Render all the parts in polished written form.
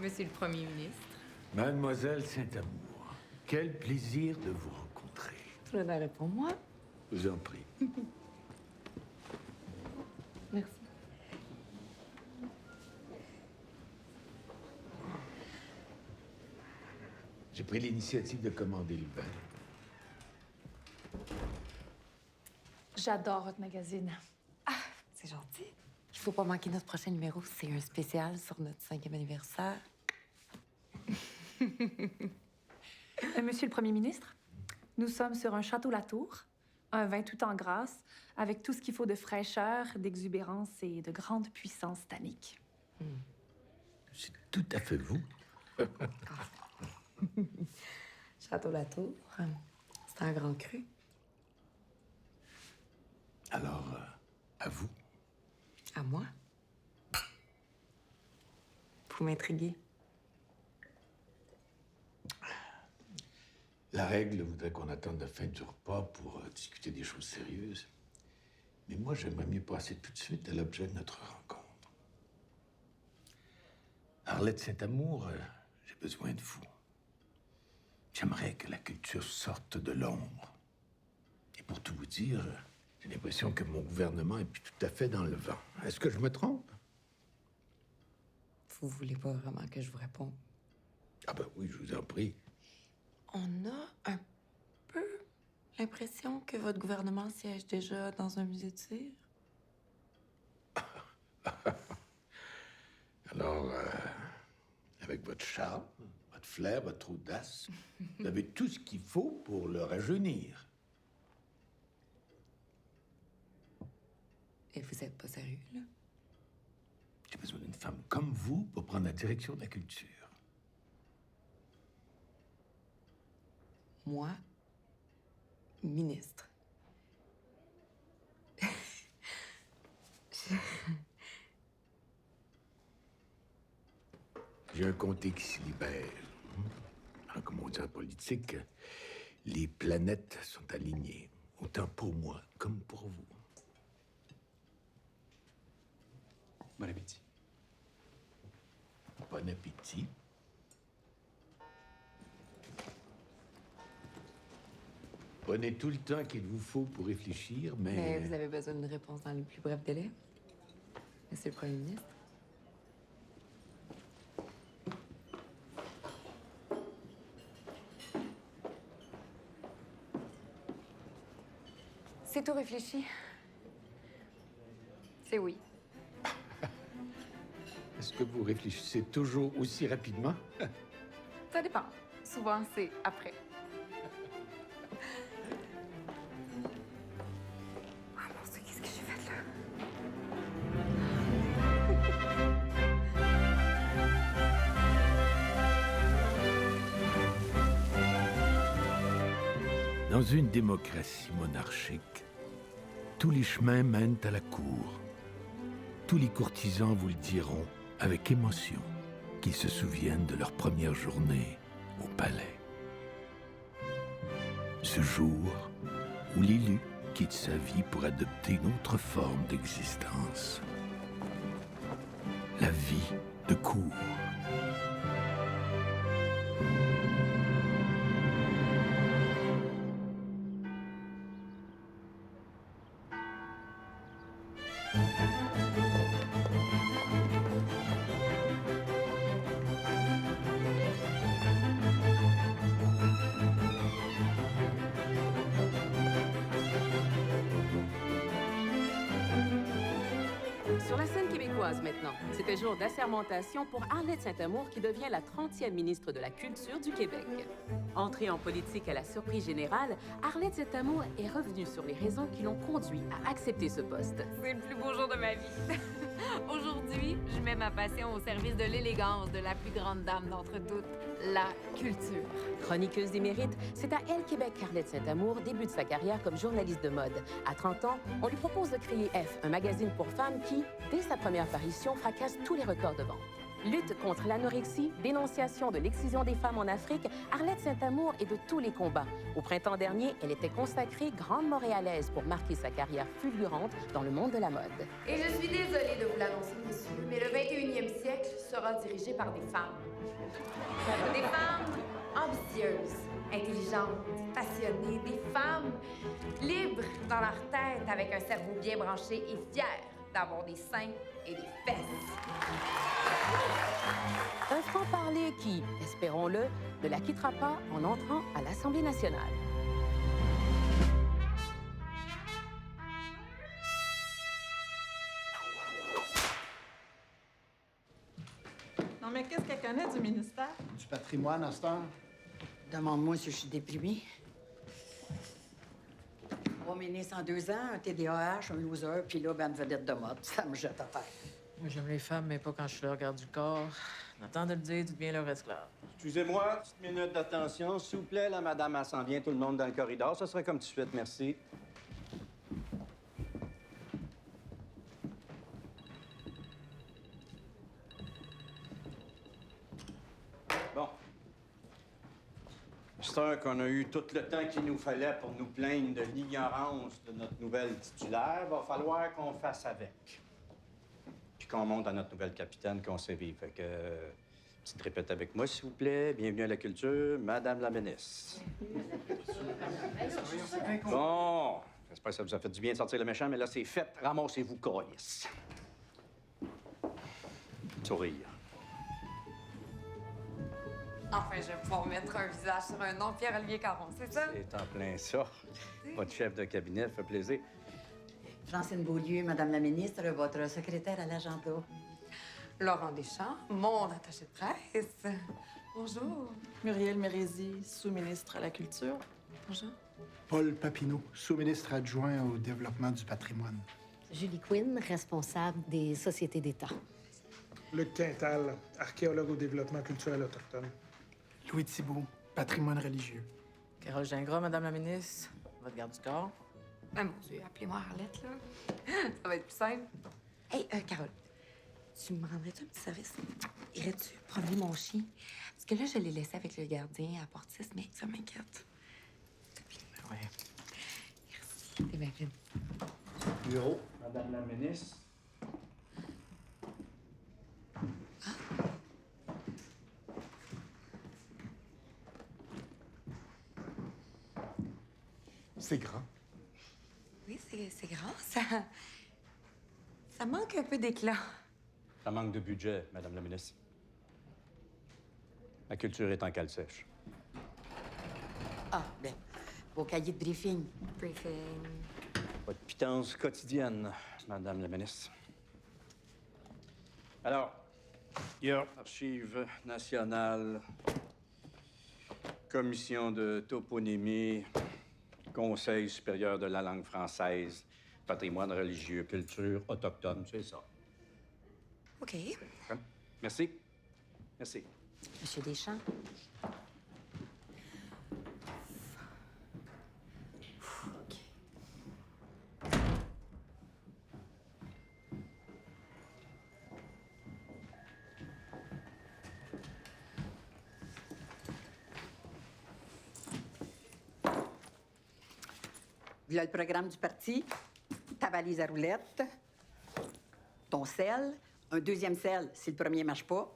Monsieur le Premier ministre. Mademoiselle Saint-Amour, quel plaisir de vous rencontrer. Tout l'honneur est pour moi. Je vous en prie. Merci. J'ai pris l'initiative de commander le vin. J'adore votre magazine. C'est gentil. Il faut pas manquer notre prochain numéro. C'est un spécial sur notre 5e anniversaire. Monsieur le Premier ministre, nous sommes sur un château Latour, un vin tout en grâce, avec tout ce qu'il faut de fraîcheur, d'exubérance et de grande puissance tannique. C'est tout à fait vous. Château Latour, c'est un grand cru. Alors, à vous. À moi? Vous m'intriguez. La règle voudrait qu'on attende la fin du repas pour discuter des choses sérieuses. Mais moi, j'aimerais mieux passer tout de suite à l'objet de notre rencontre. Arlette Saint-Amour, j'ai besoin de vous. J'aimerais que la culture sorte de l'ombre. Et pour tout vous dire, j'ai l'impression que mon gouvernement est plus tout à fait dans le vent. Est-ce que je me trompe? Vous voulez pas vraiment que je vous réponde? Ah ben oui, je vous en prie. On a un peu l'impression que votre gouvernement siège déjà dans un musée de cire. Alors, avec votre charme, votre flair, votre audace, vous avez tout ce qu'il faut pour le rajeunir. Et vous êtes pas sérieux, là? J'ai besoin d'une femme comme vous pour prendre la direction de la culture. Moi, ministre. J'ai un comté qui se libère. Alors, comme on dit en politique, les planètes sont alignées, autant pour moi comme pour vous. Bon appétit. Bon appétit. Prenez tout le temps qu'il vous faut pour réfléchir, Mais vous avez besoin d'une réponse dans les plus brefs délais, Monsieur le Premier ministre. C'est tout réfléchi. C'est oui. Est-ce que vous réfléchissez toujours aussi rapidement? Ça dépend. Souvent, c'est après. Ah mon Dieu, qu'est-ce que j'ai fait là? Dans une démocratie monarchique, tous les chemins mènent à la cour. Tous les courtisans vous le diront avec émotion qu'ils se souviennent de leur première journée au palais. Ce jour où l'élu quitte sa vie pour adopter une autre forme d'existence. La vie de cour. Sur la scène québécoise maintenant, c'est un jour d'assermentation pour Arlette Saint-Amour qui devient la 30e ministre de la Culture du Québec. Entrée en politique à la surprise générale, Arlette Saint-Amour est revenue sur les raisons qui l'ont conduit à accepter ce poste. C'est le plus beau jour de ma vie. Aujourd'hui, je mets ma passion au service de l'élégance de la plus grande dame d'entre toutes, la culture. Chroniqueuse des mérites, c'est à Elle Québec qu'Arlette Saint-Amour débute sa carrière comme journaliste de mode. À 30 ans, on lui propose de créer F, un magazine pour femmes qui, dès sa première parution, fracasse tous les records de vente. Lutte contre l'anorexie, dénonciation de l'excision des femmes en Afrique, Arlette Saint-Amour est de tous les combats. Au printemps dernier, elle était consacrée grande montréalaise pour marquer sa carrière fulgurante dans le monde de la mode. Et je suis désolée de vous l'annoncer, messieurs, mais le 21e siècle sera dirigé par des femmes. Des femmes ambitieuses, intelligentes, passionnées, des femmes libres dans leur tête avec un cerveau bien branché et fiers d'avoir des seins et des fesses. Un franc-parler qui, espérons-le, ne la quittera pas en entrant à l'Assemblée nationale. Non, mais qu'est-ce qu'elle connaît du ministère? Du patrimoine à cette heure? Demande-moi si je suis déprimée. 3 ministres en 2 ans, un TDAH, un loser, puis là, ben, une vedette de mode. Ça me jette à terre. Moi, j'aime les femmes, mais pas quand je suis leur garde du corps. Attends de le dire, tu deviens leur esclave. Excusez-moi, petite minute d'attention. S'il vous plaît, la madame, elle s'en vient, tout le monde dans le corridor. Ça serait comme tout de suite, merci. Bon. C'est heure qu'on a eu tout le temps qu'il nous fallait pour nous plaindre de l'ignorance de notre nouvelle titulaire. Va falloir qu'on fasse avec. Puis qu'on monte à notre nouvelle capitaine qu'on sait vivre. Fait que... petite répète avec moi, s'il vous plaît. Bienvenue à la culture, Madame la ministre. Bon, j'espère que ça vous a fait du bien de sortir le méchant, mais là, c'est fait. Ramassez-vous, câlisse. Sourire. Enfin, je vais pouvoir mettre un visage sur un nom, Pierre-Olivier Caron, c'est ça? C'est en plein ça. Votre chef de cabinet fait plaisir. Francine Beaulieu, Madame la ministre, votre secrétaire à l'agenda. Laurent Deschamps, mon attaché de presse. Bonjour. Muriel Mérézy, sous-ministre à la Culture. Bonjour. Paul Papineau, sous-ministre adjoint au développement du patrimoine. Julie Quinn, responsable des sociétés d'État. Luc Quintal, archéologue au développement culturel autochtone. Louis Thibault, patrimoine religieux. Carole Gingras, Madame la ministre, votre garde du corps. Ah, mon Dieu, appelez-moi Arlette, là. Ça va être plus simple. Hey, Carole, tu me rendrais-tu un petit service? Irais-tu promener mon chien? Parce que là, je l'ai laissé avec le gardien à Portis, mais ça m'inquiète. Oui. Merci, t'es bien fine. Bureau, Madame la ministre. C'est grand. Oui, c'est grand, ça... Ça manque un peu d'éclat. Ça manque de budget, Madame la ministre. La culture est en cale sèche. Ah, bien. Vos cahiers de briefing. Briefing. Votre pitance quotidienne, Madame la ministre. Alors, il y a Archives nationales, Commission de toponymie, Conseil supérieur de la langue française, patrimoine religieux, culture autochtone, c'est ça. OK. Merci. Merci. Monsieur Deschamps. Voilà le programme du parti, ta valise à roulettes, ton sel, un deuxième sel si le premier marche pas,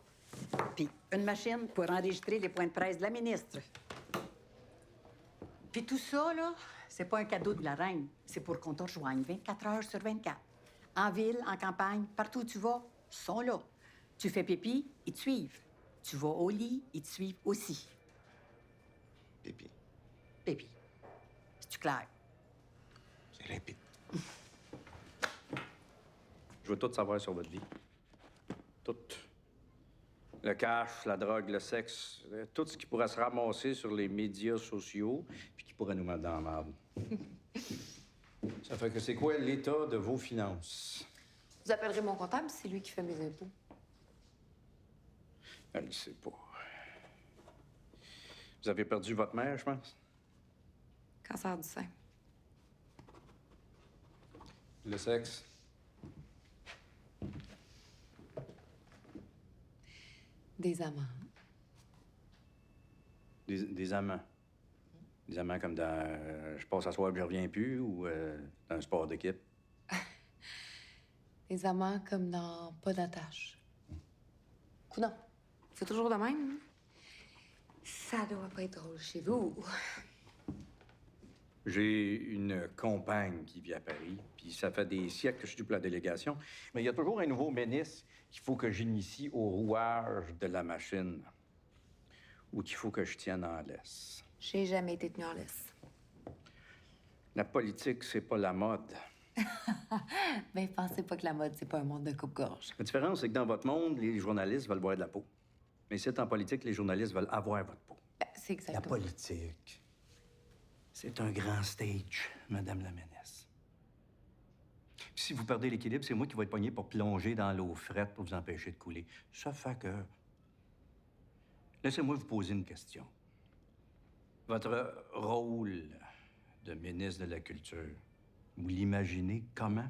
puis une machine pour enregistrer les points de presse de la ministre. Puis tout ça, là, c'est pas un cadeau de la reine. C'est pour qu'on te rejoigne 24 heures sur 24. En ville, en campagne, partout où tu vas, ils sont là. Tu fais pipi, ils te suivent. Tu vas au lit, ils te suivent aussi. Pipi. Pipi. C'est-tu clair? C'est limpide. Je veux tout savoir sur votre vie. Tout. Le cash, la drogue, le sexe, tout ce qui pourrait se ramasser sur les médias sociaux puis qui pourrait nous mettre dans la merde. Ça fait que c'est quoi l'état de vos finances? Vous appellerez mon comptable, c'est lui qui fait mes impôts. Elle ne sait pas. Vous avez perdu votre mère, je pense? Cancer du sein. Le sexe? Des amants. Des amants. Des amants comme dans je passe à soir et je reviens plus ou dans un sport d'équipe. Des amants comme dans Pas d'attache. Coudonc, c'est toujours de même. Hein? Ça doit pas être drôle chez vous. J'ai une compagne qui vit à Paris, puis ça fait des siècles que je suis pour la délégation. Mais il y a toujours un nouveau ministre qu'il faut que j'initie au rouage de la machine ou qu'il faut que je tienne en laisse. J'ai jamais été tenue en laisse. La politique, c'est pas la mode. Ben, pensez pas que la mode, c'est pas un monde de coupe-gorge. La différence, c'est que dans votre monde, les journalistes veulent boire de la peau. Mais c'est en politique, les journalistes veulent avoir votre peau. Ben, c'est exactement. La politique, c'est un grand stage, Madame la Ménesse. Puis si vous perdez l'équilibre, c'est moi qui vais être pogné pour plonger dans l'eau frette pour vous empêcher de couler. Ça fait que... Laissez-moi vous poser une question. Votre rôle de ministre de la Culture, vous l'imaginez comment?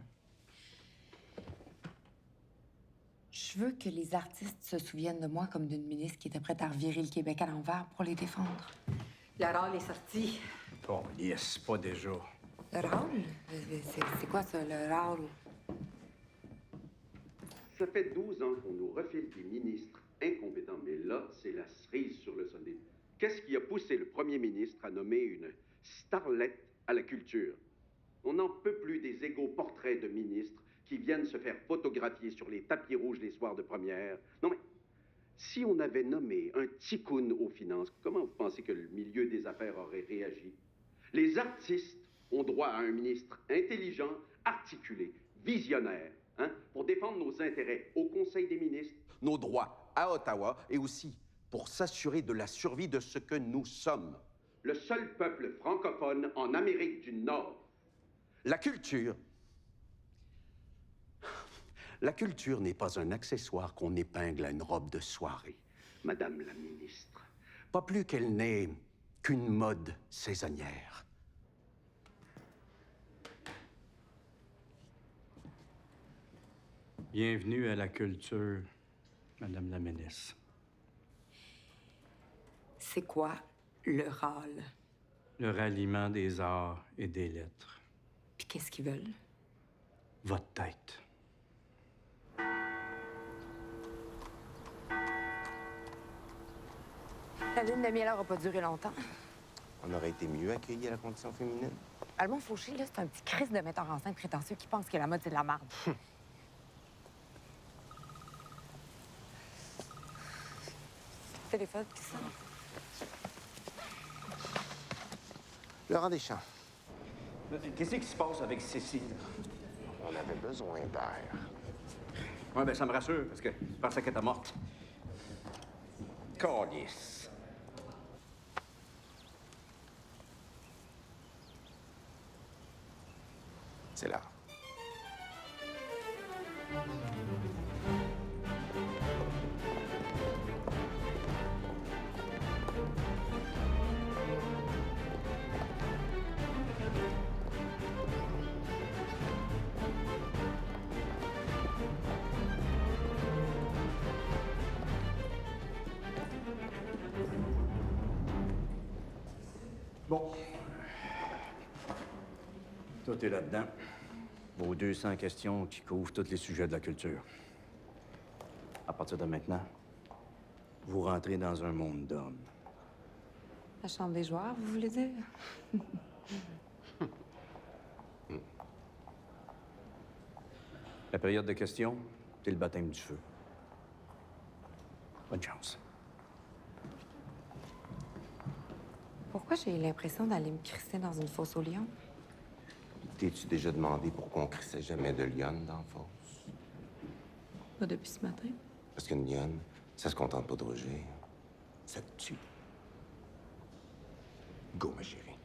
Je veux que les artistes se souviennent de moi comme d'une ministre qui était prête à revirer le Québec à l'envers pour les défendre. Le rôle est sorti. Oh, yes, pas déjà. Le rôle? C'est quoi ça, le rôle? Ça fait 12 ans qu'on nous refile des ministres incompétents, mais là, c'est la cerise sur le sundae. Qu'est-ce qui a poussé le premier ministre à nommer une starlette à la culture? On n'en peut plus des égaux portraits de ministres qui viennent se faire photographier sur les tapis rouges les soirs de première. Non, mais si on avait nommé un ticoun aux finances, comment vous pensez que le milieu des affaires aurait réagi? Les artistes ont droit à un ministre intelligent, articulé, visionnaire, hein, pour défendre nos intérêts au Conseil des ministres, nos droits à Ottawa et aussi pour s'assurer de la survie de ce que nous sommes. Le seul peuple francophone en Amérique du Nord. La culture. La culture n'est pas un accessoire qu'on épingle à une robe de soirée, Madame la ministre. Pas plus qu'elle n'est qu'une mode saisonnière. Bienvenue à la culture, Madame la ministre. C'est quoi le rôle? Le ralliement des arts et des lettres. Puis qu'est-ce qu'ils veulent? Votre tête. La lune de miel n'aura pas duré longtemps. On aurait été mieux accueillis à la condition féminine. Alban Fauché, là, c'est un petit Christ de metteur en scène prétentieux qui pense que la mode, c'est de la merde. Téléphone, qui ça? Laurent Deschamps. Qu'est-ce qui se passe avec Cécile? On avait besoin d'air. Oui, bien, ça me rassure, parce que je pensais qu'elle était morte. Calice. C'est là. Bon. Tout est là-dedans. Vos 200 questions qui couvrent tous les sujets de la culture. À partir de maintenant, vous rentrez dans un monde d'hommes. La chambre des joueurs, vous voulez dire? La période de questions, c'est le baptême du feu. Bonne chance. Pourquoi j'ai l'impression d'aller me crisser dans une fosse au lion? T'es-tu déjà demandé pourquoi on crissait jamais de lionne dans la fosse? Pas depuis ce matin. Parce qu'une lionne, ça se contente pas de rougir. Ça te tue. Go, ma chérie.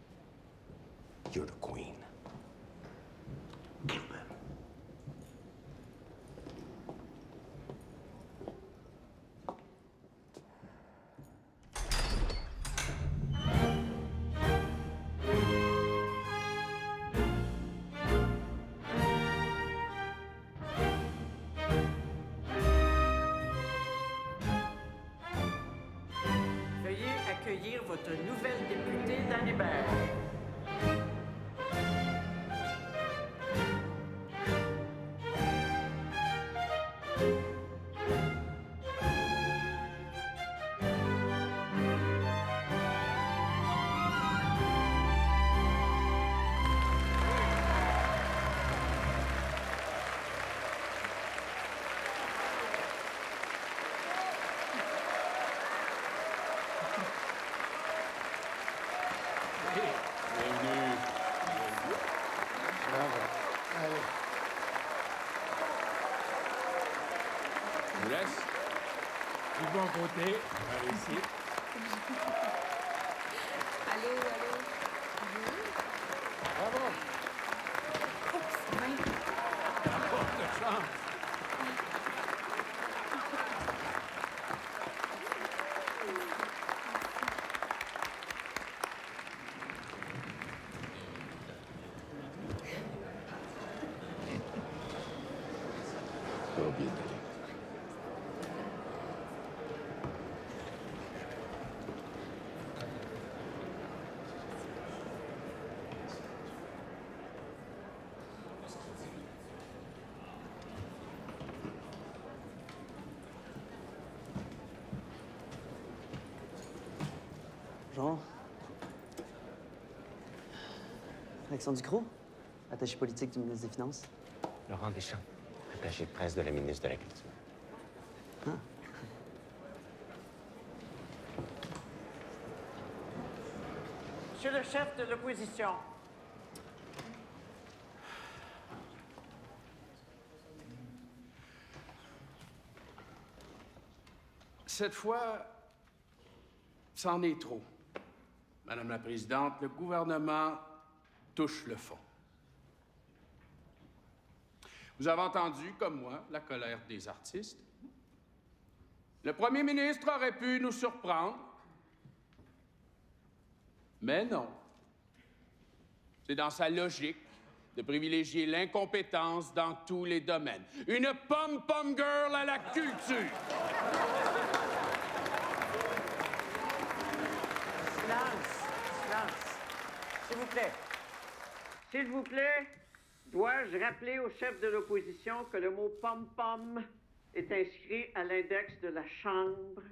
You're the queen. Kill them. accueillir votre nouvelle députée d'Annebert. Je vous laisse. Du bon côté, par ici. Allô, allô. Bravo. Porte de chance. Pas oublier d'aller. Jean. Alexandre Ducrot, attaché politique du ministre des Finances. Laurent Deschamps, attaché de presse de la ministre de la Culture. Ah. Monsieur le chef de l'opposition. Cette fois, c'en est trop. Madame la Présidente, le gouvernement touche le fond. Vous avez entendu, comme moi, la colère des artistes. Le premier ministre aurait pu nous surprendre, mais non. C'est dans sa logique de privilégier l'incompétence dans tous les domaines. Une pom-pom girl à la culture. Silence. S'il vous plaît. S'il vous plaît, dois-je rappeler au chef de l'opposition que le mot pom-pom est inscrit à l'index de la Chambre?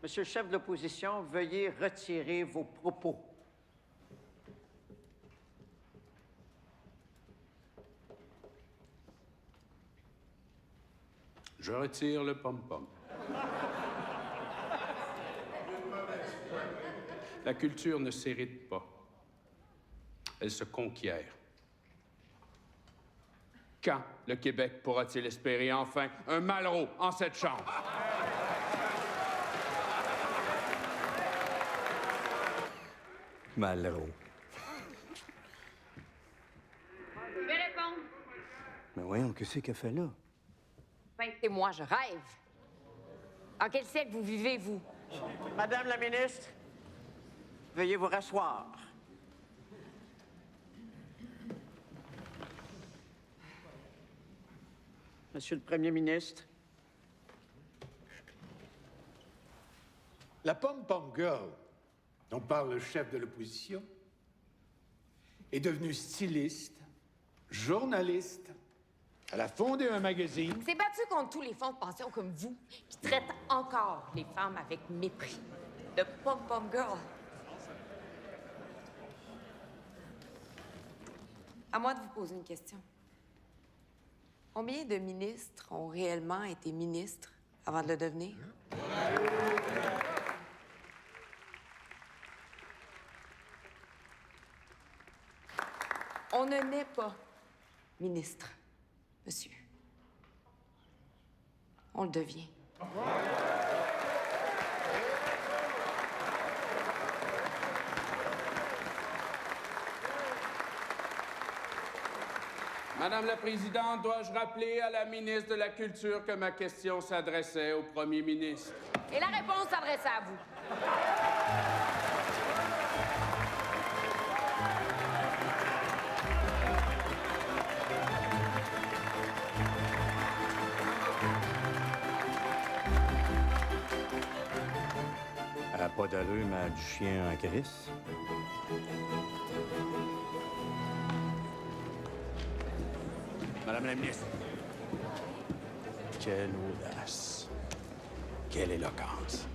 Monsieur le chef de l'opposition, veuillez retirer vos propos. Je retire le pom-pom. La culture ne s'hérite pas. Elle se conquiert. Quand le Québec pourra-t-il espérer enfin un Malraux en cette chambre? Malraux. Je vais répondre. Mais voyons, qu'est-ce qu'elle fait là? Ben, c'est moi, je rêve. En quel siècle vous vivez, vous? Madame la ministre, veuillez vous rasseoir. Monsieur le Premier ministre. La pom-pom girl dont parle le chef de l'opposition est devenue styliste, journaliste. Elle a fondé un magazine. Il s'est battu contre tous les fonds de pension comme vous, qui traitent encore les femmes avec mépris. De pom-pom girl. À moi de vous poser une question. Combien de ministres ont réellement été ministres avant de le devenir? On ne naît pas ministre, monsieur. On le devient. Madame la Présidente, dois-je rappeler à la ministre de la Culture que ma question s'adressait au Premier ministre? Et la réponse s'adresse à vous. pas d'allure, mais du chien en crise. Madame la ministre. Quelle audace. Quelle éloquence.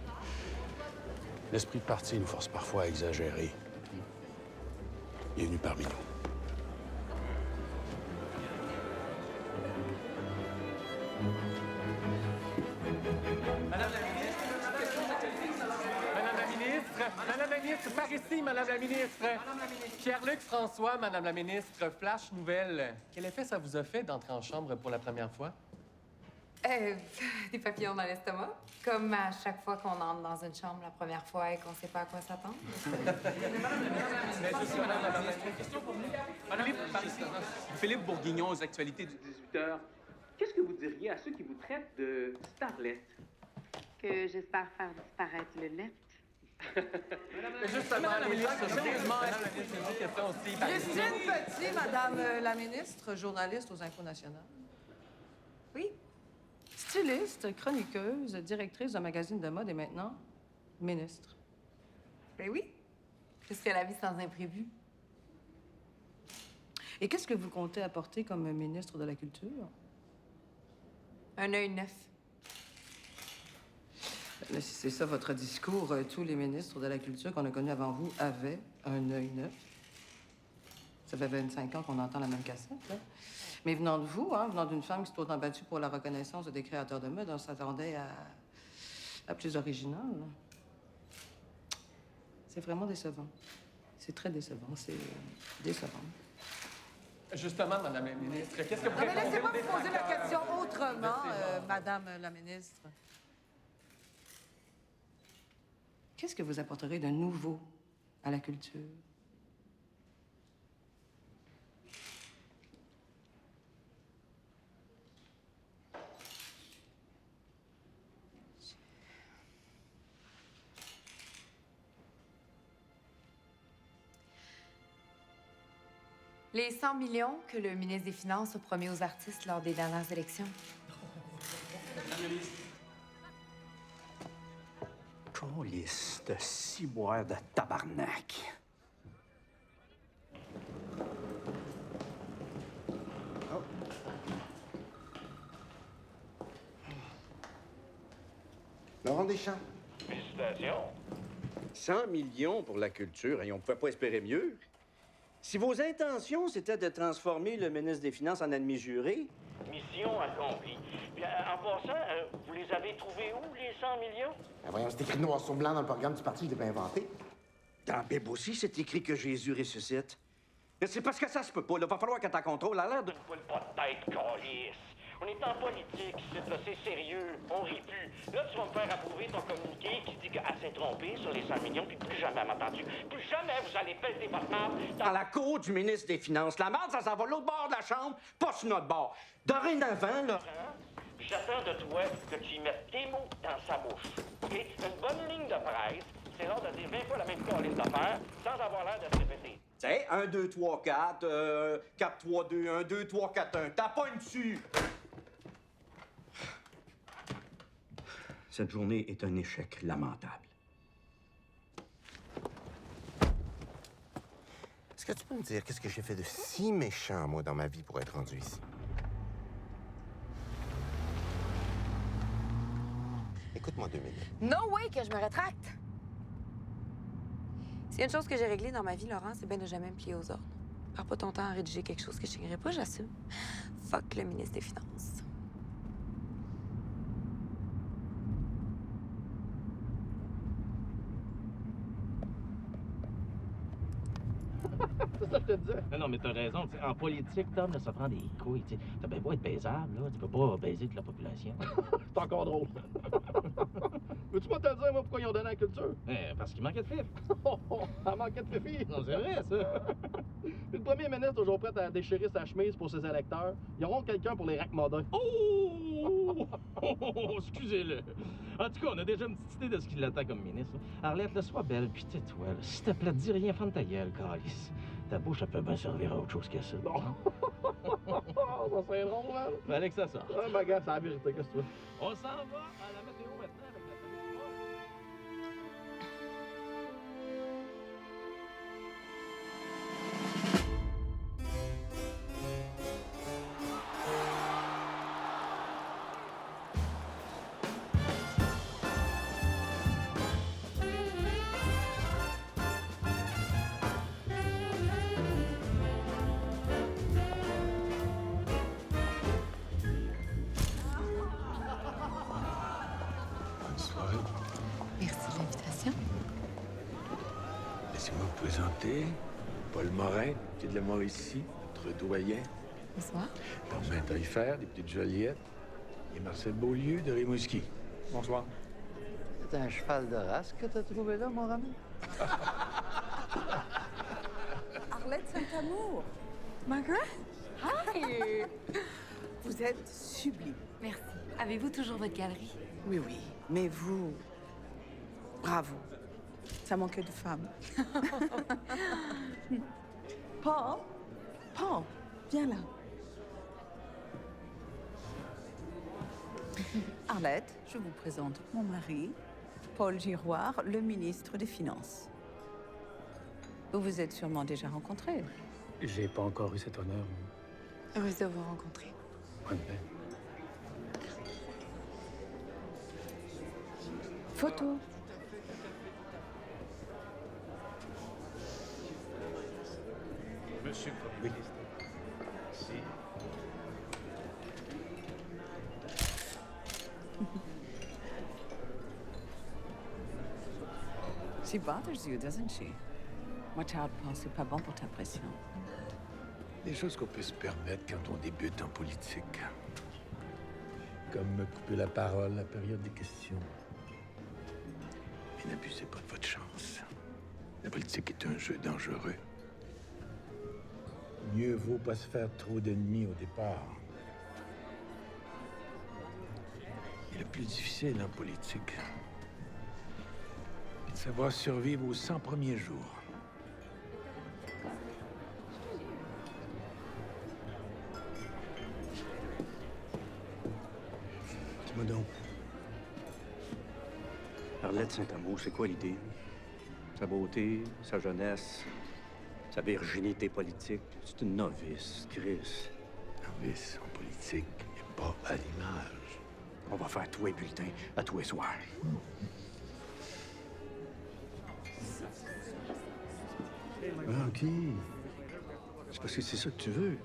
L'esprit de parti nous force parfois à exagérer. Bienvenue parmi nous. Madame la ministre, par ici, Madame la ministre. Pierre-Luc François, Madame la ministre, flash nouvelle. Quel effet ça vous a fait d'entrer en chambre pour la première fois? Des papillons dans l'estomac. Comme à chaque fois qu'on entre dans une chambre la première fois et qu'on sait pas à quoi s'attendre. Philippe Bourguignon aux actualités du 18h. Qu'est-ce que vous diriez à ceux qui vous traitent de starlet? Que j'espère faire disparaître le lait. Justement, les gens qui sont aussi. Christine Petit, Madame la ministre, journaliste aux Infos nationales. Oui. Styliste, chroniqueuse, directrice d'un magazine de mode et maintenant ministre. Ben oui. Qu'est-ce que la vie sans imprévu? Et qu'est-ce que vous comptez apporter comme ministre de la Culture? Un œil neuf. Là, si c'est ça votre discours, tous les ministres de la Culture qu'on a connus avant vous avaient un œil neuf. Ça fait 25 ans qu'on entend la même cassette, là. Mais venant de vous, hein, venant d'une femme qui s'est autant battue pour la reconnaissance des créateurs de mode, on s'attendait à plus original. C'est vraiment décevant. C'est très décevant. C'est décevant. Justement, Madame la ministre, qu'est-ce que vous Non, mais répondez laissez-moi aux vous poser la détracteurs? question autrement, Laissez-moi. Madame la ministre. Qu'est-ce que vous apporterez de nouveau à la culture? Les 100 millions que le ministre des Finances a promis aux artistes lors des dernières élections. Câlisse de ciboire de tabarnak. Laurent Deschamps. Félicitations. 100 millions pour la culture, et on ne pouvait pas espérer mieux. Si vos intentions, c'était de transformer le ministre des Finances en ennemi juré... Mission accomplie. Puis, en passant, vous les avez trouvés où, les 100 millions? Ben voyons, c'est écrit noir sur blanc dans le programme du parti, je l'ai pas inventé. Dans la Bible aussi, c'est écrit que Jésus ressuscite. Mais c'est parce que ça se peut pas, là. Va falloir que t'en contrôles. À l'air de... Poule pas de tête, câlisse. On est en politique, c'est sérieux. On rit plus. Là, tu vas me faire approuver ton communiqué qui dit qu'elle s'est trompée sur les 100 millions, puis plus jamais, m'entends-tu? Plus jamais vous allez pelleter votre marde Dans la cour du ministre des Finances. La marde, ça s'en va de l'autre bord de la chambre, pas sur notre bord. Dorénavant, là... Puis j'attends de toi que tu y mettes tes mots dans sa bouche. OK? Une bonne ligne de presse, c'est rare de dire 20 fois la même ligne d'affaires sans avoir l'air de se répéter. Tu sais, 1, 2, 3, 4, 4, 3, 2, 1, 2, 3, 4, 1. T'as pas une dessus! Cette journée est un échec lamentable. Est-ce que tu peux me dire qu'est-ce que j'ai fait de si méchant, moi, dans ma vie pour être rendu ici? Écoute-moi 2 minutes. No way que je me rétracte! S'il y a une chose que j'ai réglée dans ma vie, Laurent, c'est bien de jamais me plier aux ordres. Perds pas ton temps à rédiger quelque chose que je signerai pas, j'assume. Fuck le ministre des Finances. C'est ça que je te disais. Non, mais t'as raison. T'sais, en politique, Tom, là, ça prend des couilles. T'sais. T'as bien beau être baisable, là. Tu peux pas baiser toute la population. C'est encore drôle. Veux-tu pas te dire, moi, pourquoi ils ont donné la culture? Parce qu'il manquait de fif. Ça manquait de fifi. Non, c'est vrai, ça. Le premier ministre, toujours prêt à déchirer sa chemise pour ses électeurs. Ils auront quelqu'un pour les raccommodins. Oh! Excusez-le. En tout cas, on a déjà une petite idée de ce qui l'attend comme ministre. Arlette, là, sois belle, puis tais-toi. S'il te plaît, dis rien, ferme ta gueule, calice. Ta bouche, elle peut bien servir à autre chose que ça. Non. Ça serait drôle, man. Fallait que ça sorte. Ah, ma gars, c'est la vérité, qu'est-ce que tu veux? On s'en va à la météo maintenant avec la famille. Présenter, Paul Morin, qui est de la Mauricie, notre doyen. Bonsoir. Carmen Taillefer, des Petites Joliettes. Et Marcel Beaulieu de Rimouski. Bonsoir. C'est un cheval de race que t'as trouvé là, mon ami? Arlette Saint-Amour. Margaret? Hi! Vous êtes sublime. Merci. Avez-vous toujours votre galerie? Oui, oui. Mais vous... Bravo. Ça manquait de femmes. Paul? Paul, viens là. Arlette, je vous présente mon mari, Paul Giroir, le ministre des Finances. Vous vous êtes sûrement déjà rencontrés. J'ai pas encore eu cet honneur. Heureuse de vous rencontrer. Bonne peine. Photo. Monsieur le Premier ministre. Merci. She bothers you, doesn't she? Moi, Charles pense que c'est pas bon pour ta pression. Des choses qu'on peut se permettre quand on débute en politique. Comme me couper la parole à la période des questions. Mais n'abusez pas de votre chance. La politique est un jeu dangereux. Mieux vaut pas se faire trop d'ennemis au départ. Et le plus difficile en politique, c'est de savoir survivre aux 100 premiers jours. Dis-moi donc. Arlette Saint-Amour, c'est quoi l'idée? Sa beauté, sa jeunesse, sa virginité politique. C'est une novice, Chris. Novice en politique et pas à l'image. On va faire tous les bulletins à tous les soirs. Ah, OK. C'est parce que c'est ça que tu veux.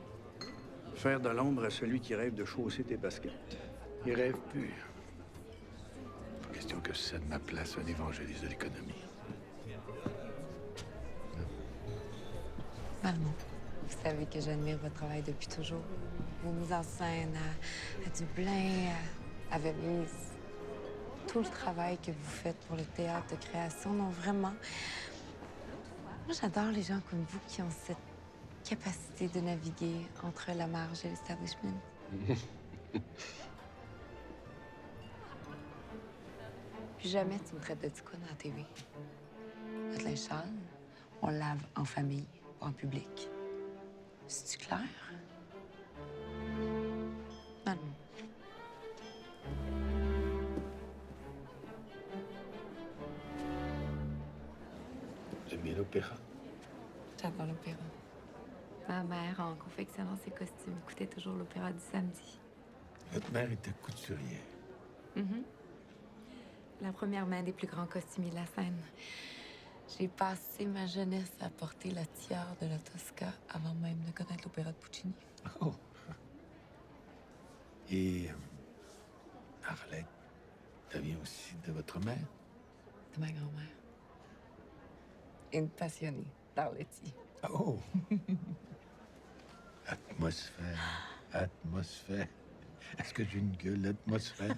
Faire de l'ombre à celui qui rêve de chausser tes baskets. Il rêve plus. Pas question que je cède ma place à un évangéliste de l'économie. Maman, vous savez que j'admire votre travail depuis toujours. Vos mises en scène à Dublin, à Venise. Tout le travail que vous faites pour le théâtre de création, non, vraiment. Moi, j'adore les gens comme vous qui ont cette capacité de naviguer entre la marge et l'establishment. Puis jamais tu me traites de ticoune à la TV. Notre linge sale, on le lave en famille, pas en public. C'est-tu clair? Non. J'aime bien l'opéra. J'adore l'opéra. Ma mère, en confectionnant ses costumes, écoutait toujours l'opéra du samedi. Votre mère était couturière. Mhm. La première main des plus grands costumiers de la scène. J'ai passé ma jeunesse à porter la tiare de la Tosca avant même de connaître l'opéra de Puccini. Oh. Et Arlette, ça vient aussi de votre mère? De ma grand-mère. Une passionnée d'Arletty. Oh! Atmosphère, atmosphère. Est-ce que j'ai une gueule d'atmosphère?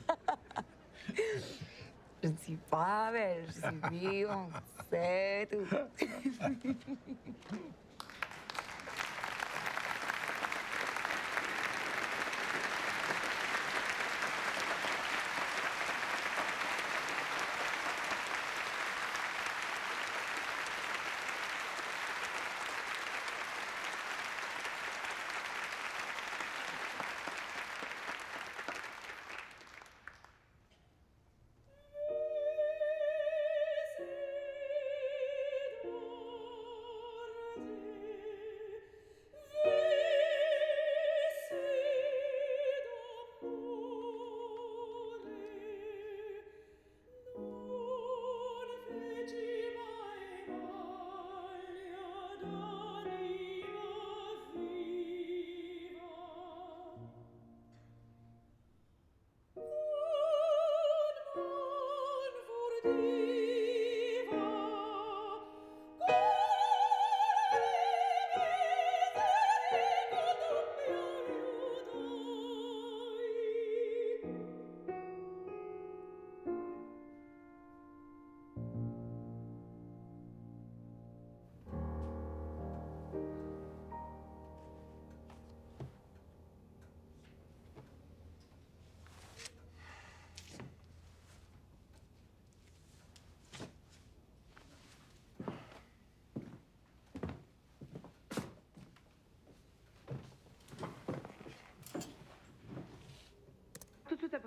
Je ne suis pas belle, je suis vivante, c'est tout.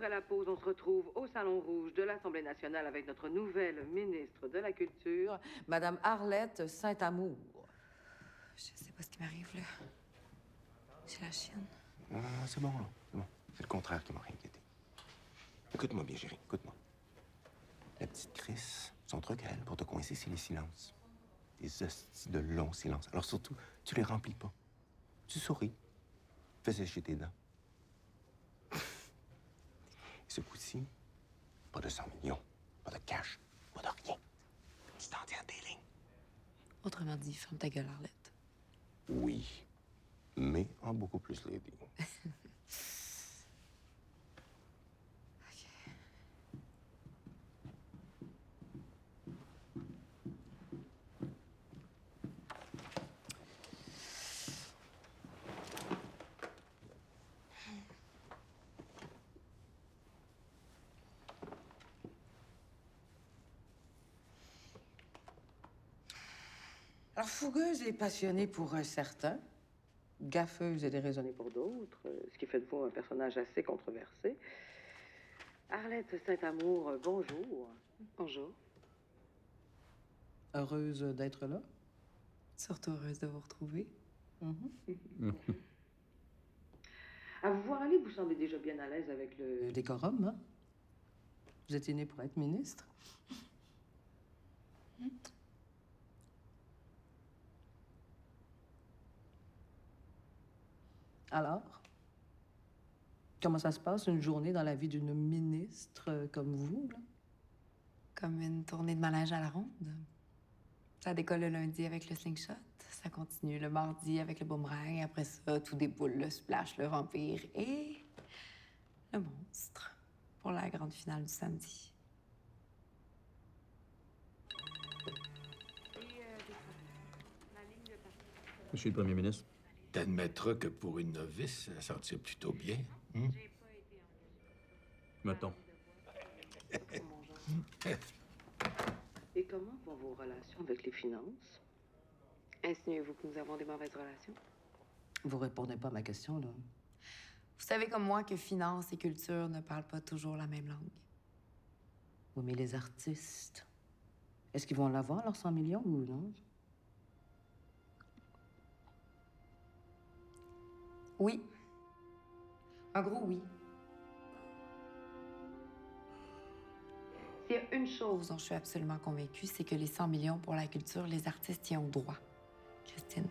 après la pause, on se retrouve au Salon Rouge de l'Assemblée nationale avec notre nouvelle ministre de la Culture, Madame Arlette Saint-Amour. Je sais pas ce qui m'arrive, là. J'ai la chienne. C'est bon, là. C'est bon. C'est le contraire qui m'a inquiété. Écoute-moi bien, chérie. Écoute-moi. La petite Chris, son truc à elle pour te coincer, c'est les silences. Des hosties de longs silences. Alors surtout, tu les remplis pas. Tu souris. Fais sécher tes dents. Ce coup-ci, pas de 100 millions, pas de cash, pas de rien. Tu t'en tiens à tes lignes. Autrement dit, ferme ta gueule, Arlette. Oui, mais en beaucoup plus lady. Alors, fougueuse et passionnée pour un certain, gaffeuse et déraisonnée pour d'autres, ce qui fait de vous un personnage assez controversé. Arlette Saint-Amour, bonjour. Bonjour. Heureuse d'être là. Surtout heureuse de vous retrouver. À vous voir aller, vous semblez déjà bien à l'aise avec le décorum, hein? Vous étiez né pour être ministre. Alors, comment ça se passe, une journée dans la vie d'une ministre comme vous, là? Comme une tournée de manège à la ronde. Ça décolle le lundi avec le slingshot. Ça continue le mardi avec le boomerang. Après ça, tout déboule, le splash, le vampire et le monstre pour la grande finale du samedi. Monsieur le Premier ministre. T'admettras que pour une novice, ça s'en tire plutôt bien. Hein? Mettons. Et comment vont vos relations avec les finances? Insinuez-vous que nous avons des mauvaises relations? Vous répondez pas à ma question, là. Vous savez comme moi que finance et culture ne parlent pas toujours la même langue. Oui, mais les artistes, est-ce qu'ils vont l'avoir, leurs 100 millions, ou non? Oui. Un gros oui. S'il y a une chose dont je suis absolument convaincue, c'est que les 100 millions pour la culture, les artistes y ont droit. Christine.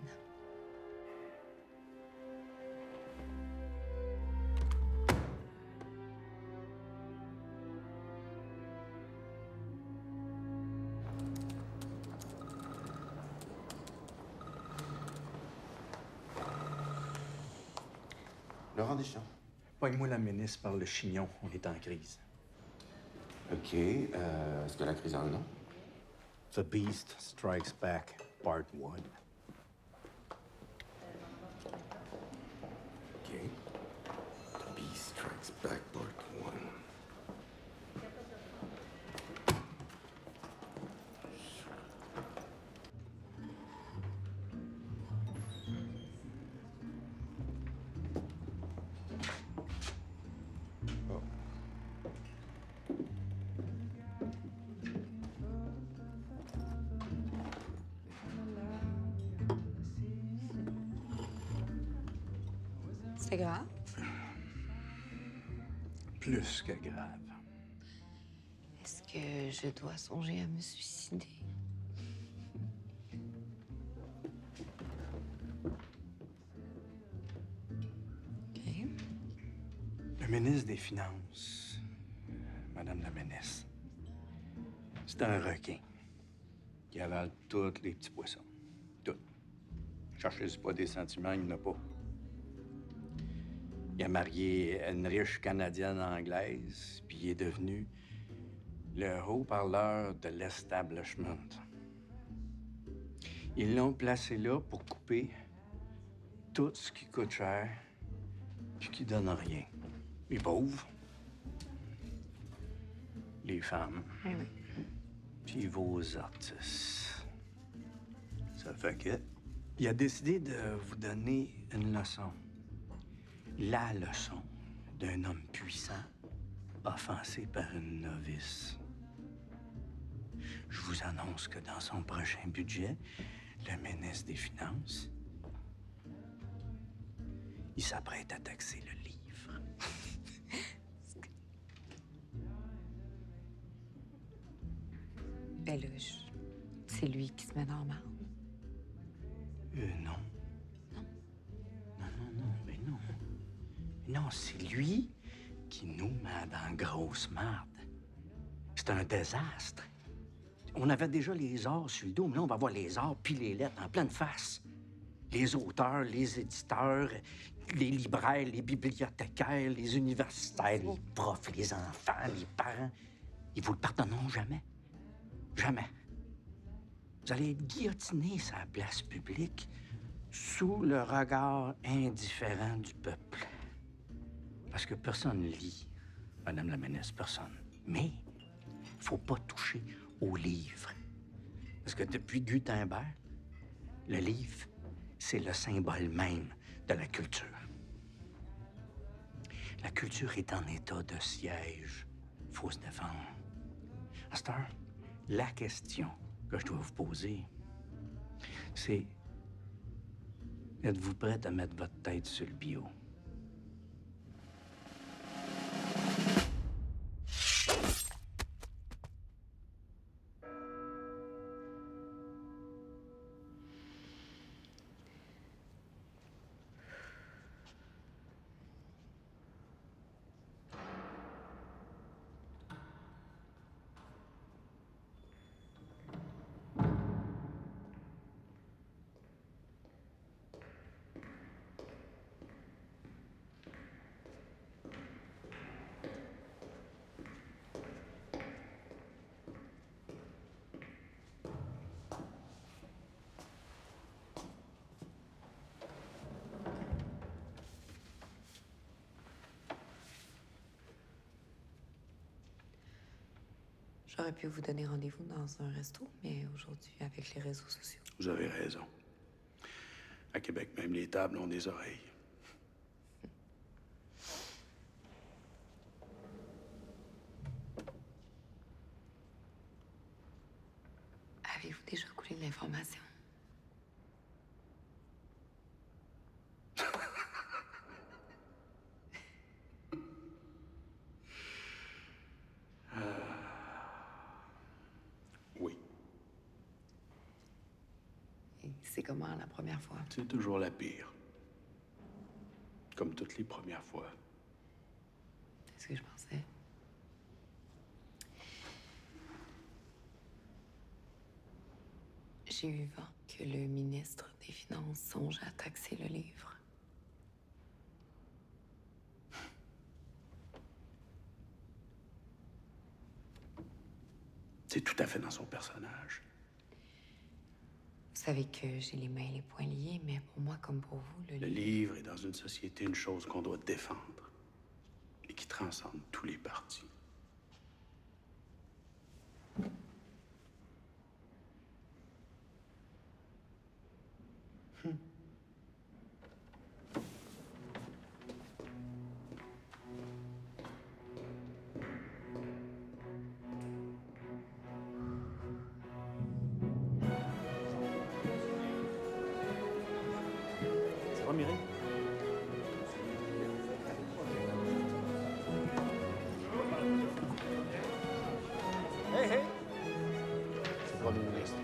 Laurent Deschamps. Pogne-moi la ministre par le chignon. On est en crise. OK. Est-ce que la crise a un nom? The Beast Strikes Back, Part 1. OK. The Beast Strikes Back, Part 1. C'est grave? Plus que grave. Est-ce que je dois songer à me suicider? OK. Le ministre des Finances, Madame la ministre, c'est un requin qui avale tous les petits poissons. Tout. Cherchez pas des sentiments, il n'y en a pas. Il a marié une riche Canadienne anglaise, puis il est devenu le haut-parleur de l'establishment. Ils l'ont placé là pour couper tout ce qui coûte cher, puis qui donne rien. Les pauvres, les femmes, puis vos artistes. Ça fait que... Il a décidé de vous donner une leçon. La leçon d'un homme puissant offensé par une novice. Je vous annonce que dans son prochain budget, le ministre des Finances, il s'apprête à taxer le livre. Ben là, c'est lui qui se met dans le marde. Non. Mais non. Non, c'est lui qui nous met dans grosse marde. C'est un désastre. On avait déjà les arts sur le dos, mais là, on va avoir les arts puis les lettres en pleine face. Les auteurs, les éditeurs, les libraires, les bibliothécaires, les universitaires, les profs, les enfants, les parents. Ils vous le pardonneront jamais. Jamais. Vous allez être guillotiné sur la place publique sous le regard indifférent du peuple. Parce que personne lit, Madame la ministre, personne. Mais il faut pas toucher au livre. Parce que depuis Gutenberg, le livre, c'est le symbole même de la culture. La culture est en état de siège. Il faut se défendre. À cette heure, la question que je dois vous poser, c'est: êtes-vous prête à mettre votre tête sur le bio? J'aurais pu vous donner rendez-vous dans un resto, mais aujourd'hui, avec les réseaux sociaux. Vous avez raison. À Québec, même les tables ont des oreilles. Avez-vous déjà coulé de l'information? Oui. Et c'est comment la première fois? C'est toujours la pire. Comme toutes les premières fois. C'est ce que je pensais. J'ai eu vent que le ministre des Finances songe à taxer le livre. C'est tout à fait dans son personnage. Vous savez que j'ai les mains et les poings liés, mais pour moi comme pour vous, Le livre est dans une société une chose qu'on doit défendre et qui transcende tous les partis. Ça va, Mireille? Hey, hey! C'est le premier ministre.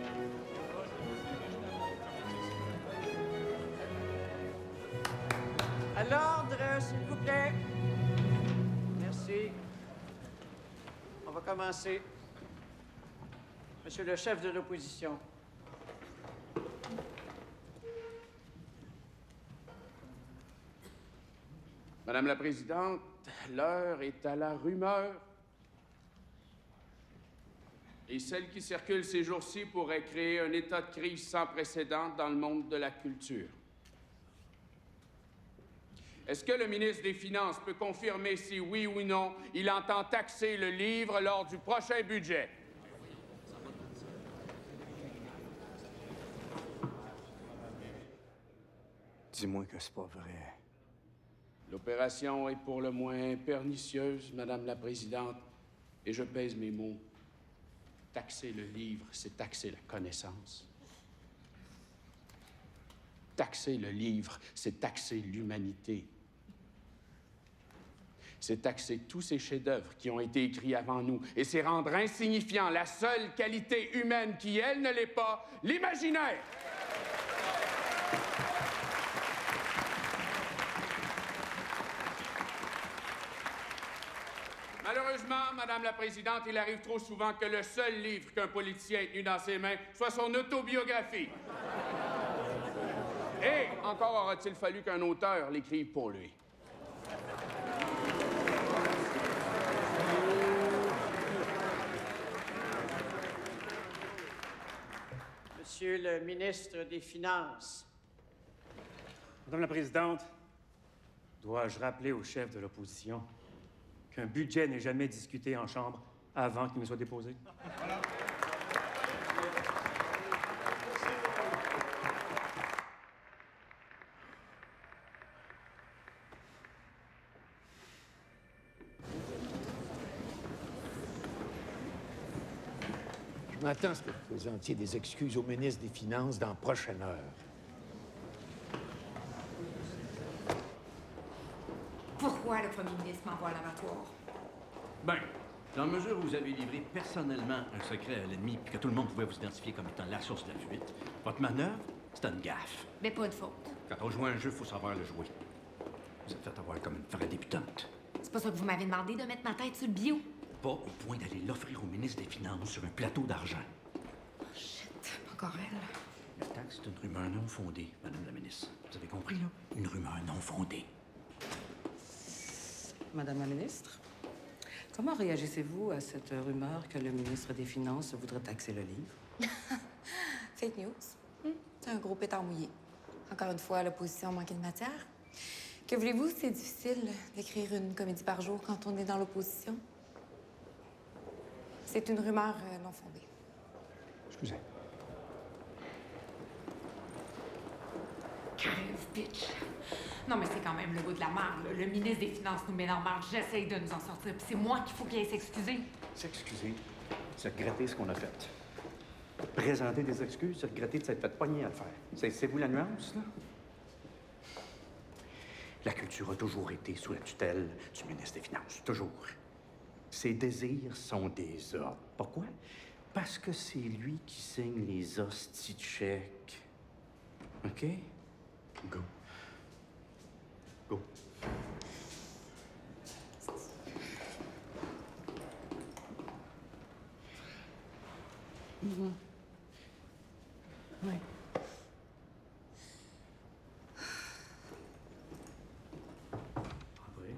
À l'ordre, s'il vous plaît. Merci. On va commencer. Monsieur le chef de l'opposition. Madame la Présidente, l'heure est à la rumeur. Et celle qui circule ces jours-ci pourrait créer un état de crise sans précédent dans le monde de la culture. Est-ce que le ministre des Finances peut confirmer si oui ou non il entend taxer le livre lors du prochain budget? Dis-moi que c'est pas vrai. L'opération est pour le moins pernicieuse, Madame la Présidente, et je pèse mes mots. Taxer le livre, c'est taxer la connaissance. Taxer le livre, c'est taxer l'humanité. C'est taxer tous ces chefs-d'œuvre qui ont été écrits avant nous, et c'est rendre insignifiant la seule qualité humaine qui, elle, ne l'est pas, l'imaginaire. Malheureusement, Madame la Présidente, il arrive trop souvent que le seul livre qu'un politicien ait tenu dans ses mains soit son autobiographie. Et encore aura-t-il fallu qu'un auteur l'écrive pour lui. Monsieur le ministre des Finances. Madame la Présidente, dois-je rappeler au chef de l'opposition qu'un budget n'est jamais discuté en Chambre avant qu'il ne soit déposé? Je m'attends à ce que vous présentiez des excuses au ministre des Finances dans la prochaine heure. Pourquoi le premier ministre m'envoie à l'abattoir? Ben, dans la mesure où vous avez livré personnellement un secret à l'ennemi puis que tout le monde pouvait vous identifier comme étant la source de la fuite, votre manœuvre, c'était une gaffe. Mais pas de faute. Quand on joue un jeu, il faut savoir le jouer. Vous êtes fait avoir comme une vraie débutante. C'est pas ça que vous m'avez demandé de mettre ma tête sur le bio. Pas au point d'aller l'offrir au ministre des Finances sur un plateau d'argent. Oh shit, encore elle. La taxe, c'est une rumeur non fondée, Madame la ministre. Vous avez compris, là? Une rumeur non fondée. Madame la ministre, comment réagissez-vous à cette rumeur que le ministre des Finances voudrait taxer le livre? Fake news. C'est un gros pétard mouillé. Encore une fois, l'opposition manquait de matière. Que voulez-vous, c'est difficile d'écrire une comédie par jour quand on est dans l'opposition. C'est une rumeur non fondée. Excusez. Crève, bitch. Non, mais c'est quand même le goût de la merde, là. Le ministre des Finances nous met dans la marde. J'essaye de nous en sortir, puis c'est moi qu'il faut qu'il aille s'excuser. S'excuser, c'est regretter ce qu'on a fait. Présenter des excuses, c'est regretter de s'être fait pogner à le faire. C'est vous la nuance, là? La culture a toujours été sous la tutelle du ministre des Finances. Toujours. Ses désirs sont des ordres. Pourquoi? Parce que c'est lui qui signe les hosties de chèques. OK? Go. Go. Oui. Après.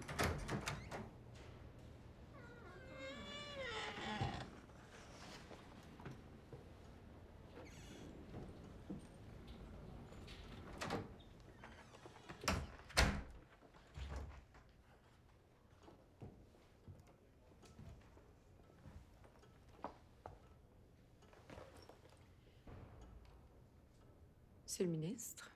Monsieur le ministre.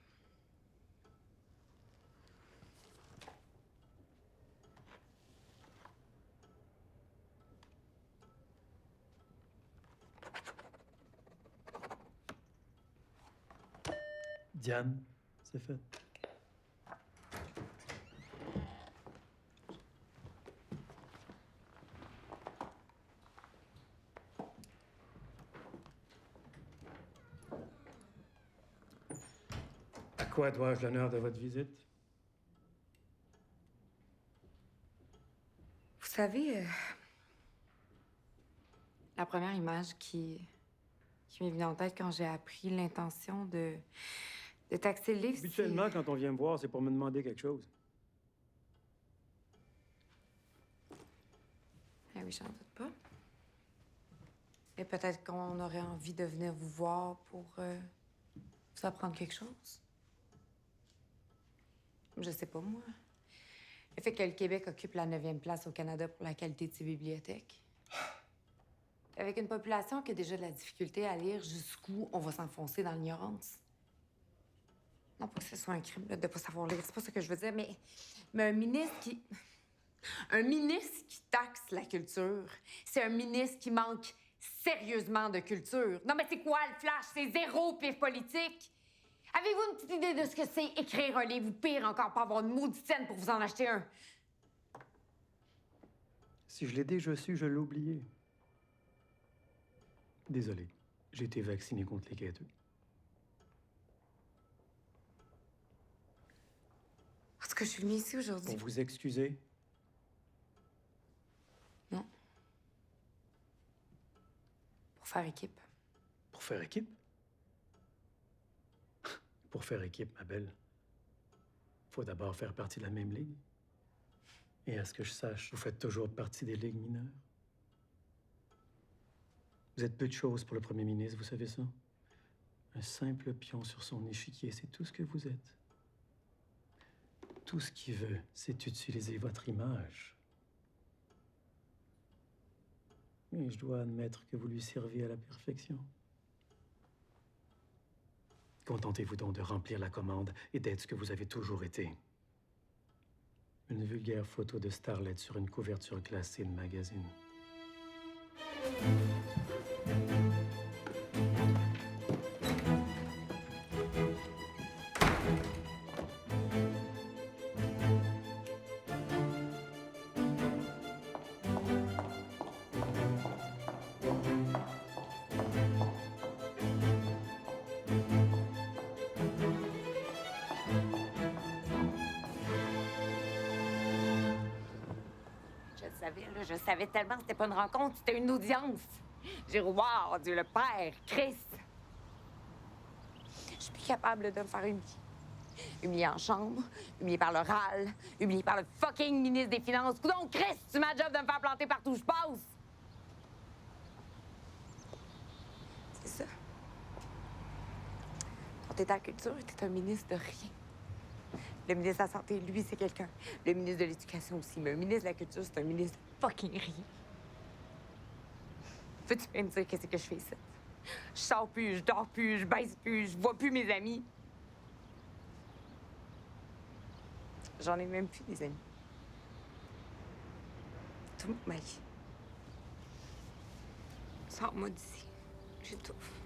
Diane, c'est fait. À quoi dois-je l'honneur de votre visite? Vous savez, la première image qui m'est venue en tête quand j'ai appris l'intention de taxer le livre, Habituellement, quand on vient me voir, c'est pour me demander quelque chose. Ah oui, j'en doute pas. Et peut-être qu'on aurait envie de venir vous voir pour vous apprendre quelque chose. Je sais pas, moi. Le fait que le Québec occupe la 9e place au Canada pour la qualité de ses bibliothèques. Avec une population qui a déjà de la difficulté à lire, jusqu'où on va s'enfoncer dans l'ignorance? Non pas que ce soit un crime là, de pas savoir lire, c'est pas ça que je veux dire, mais un ministre qui... Un ministre qui taxe la culture, c'est un ministre qui manque sérieusement de culture. Non, mais c'est quoi le flash? C'est zéro pif politique. Avez-vous une petite idée de ce que c'est écrire un livre ou pire encore, pas avoir une maudite scène pour vous en acheter un? Si je l'ai déjà su, je l'ai oublié. Désolé, j'ai été vacciné contre les quêteux. En tout cas, je suis venue ici aujourd'hui. Pour vous excuser? Non. Pour faire équipe. Pour faire équipe? Pour faire équipe, ma belle, faut d'abord faire partie de la même ligue. Et à ce que je sache, vous faites toujours partie des ligues mineures. Vous êtes peu de choses pour le premier ministre, vous savez ça? Un simple pion sur son échiquier, c'est tout ce que vous êtes. Tout ce qu'il veut, c'est utiliser votre image. Et je dois admettre que vous lui servez à la perfection. Contentez-vous donc de remplir la commande et d'être ce que vous avez toujours été. Une vulgaire photo de starlet sur une couverture classée de magazine. Je savais tellement que c'était pas une rencontre, c'était une audience. J'ai dit, wow, Dieu le Père, Christ. Je suis plus capable de me faire humilier. Humilier en chambre, humilier par l'oral, humilier par le fucking ministre des Finances. Coudonc, Christ, tu m'as job de me faire planter partout où je passe. C'est ça. Quand t'es à la culture, t'es un ministre de rien. Le ministre de la Santé, lui, c'est quelqu'un. Le ministre de l'Éducation aussi. Mais le ministre de la Culture, c'est un ministre de fucking rien. Peux-tu me dire qu'est-ce que je fais ici? Je sors plus, je dors plus, je baisse plus, je vois plus mes amis. J'en ai même plus des amis. Toute ma vie. Sors-moi d'ici. J'étouffe.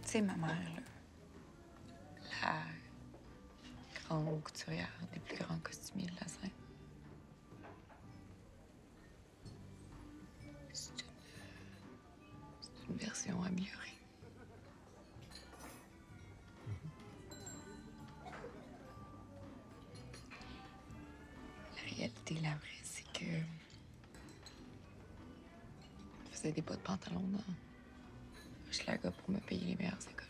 Tu sais, ma mère, là, la grande couturière des plus grands costumiers de la scène. C'est une version améliorée. La réalité, la vraie, c'est que je faisais des bas de pantalon dans Schlager pour me payer les meilleures écoles.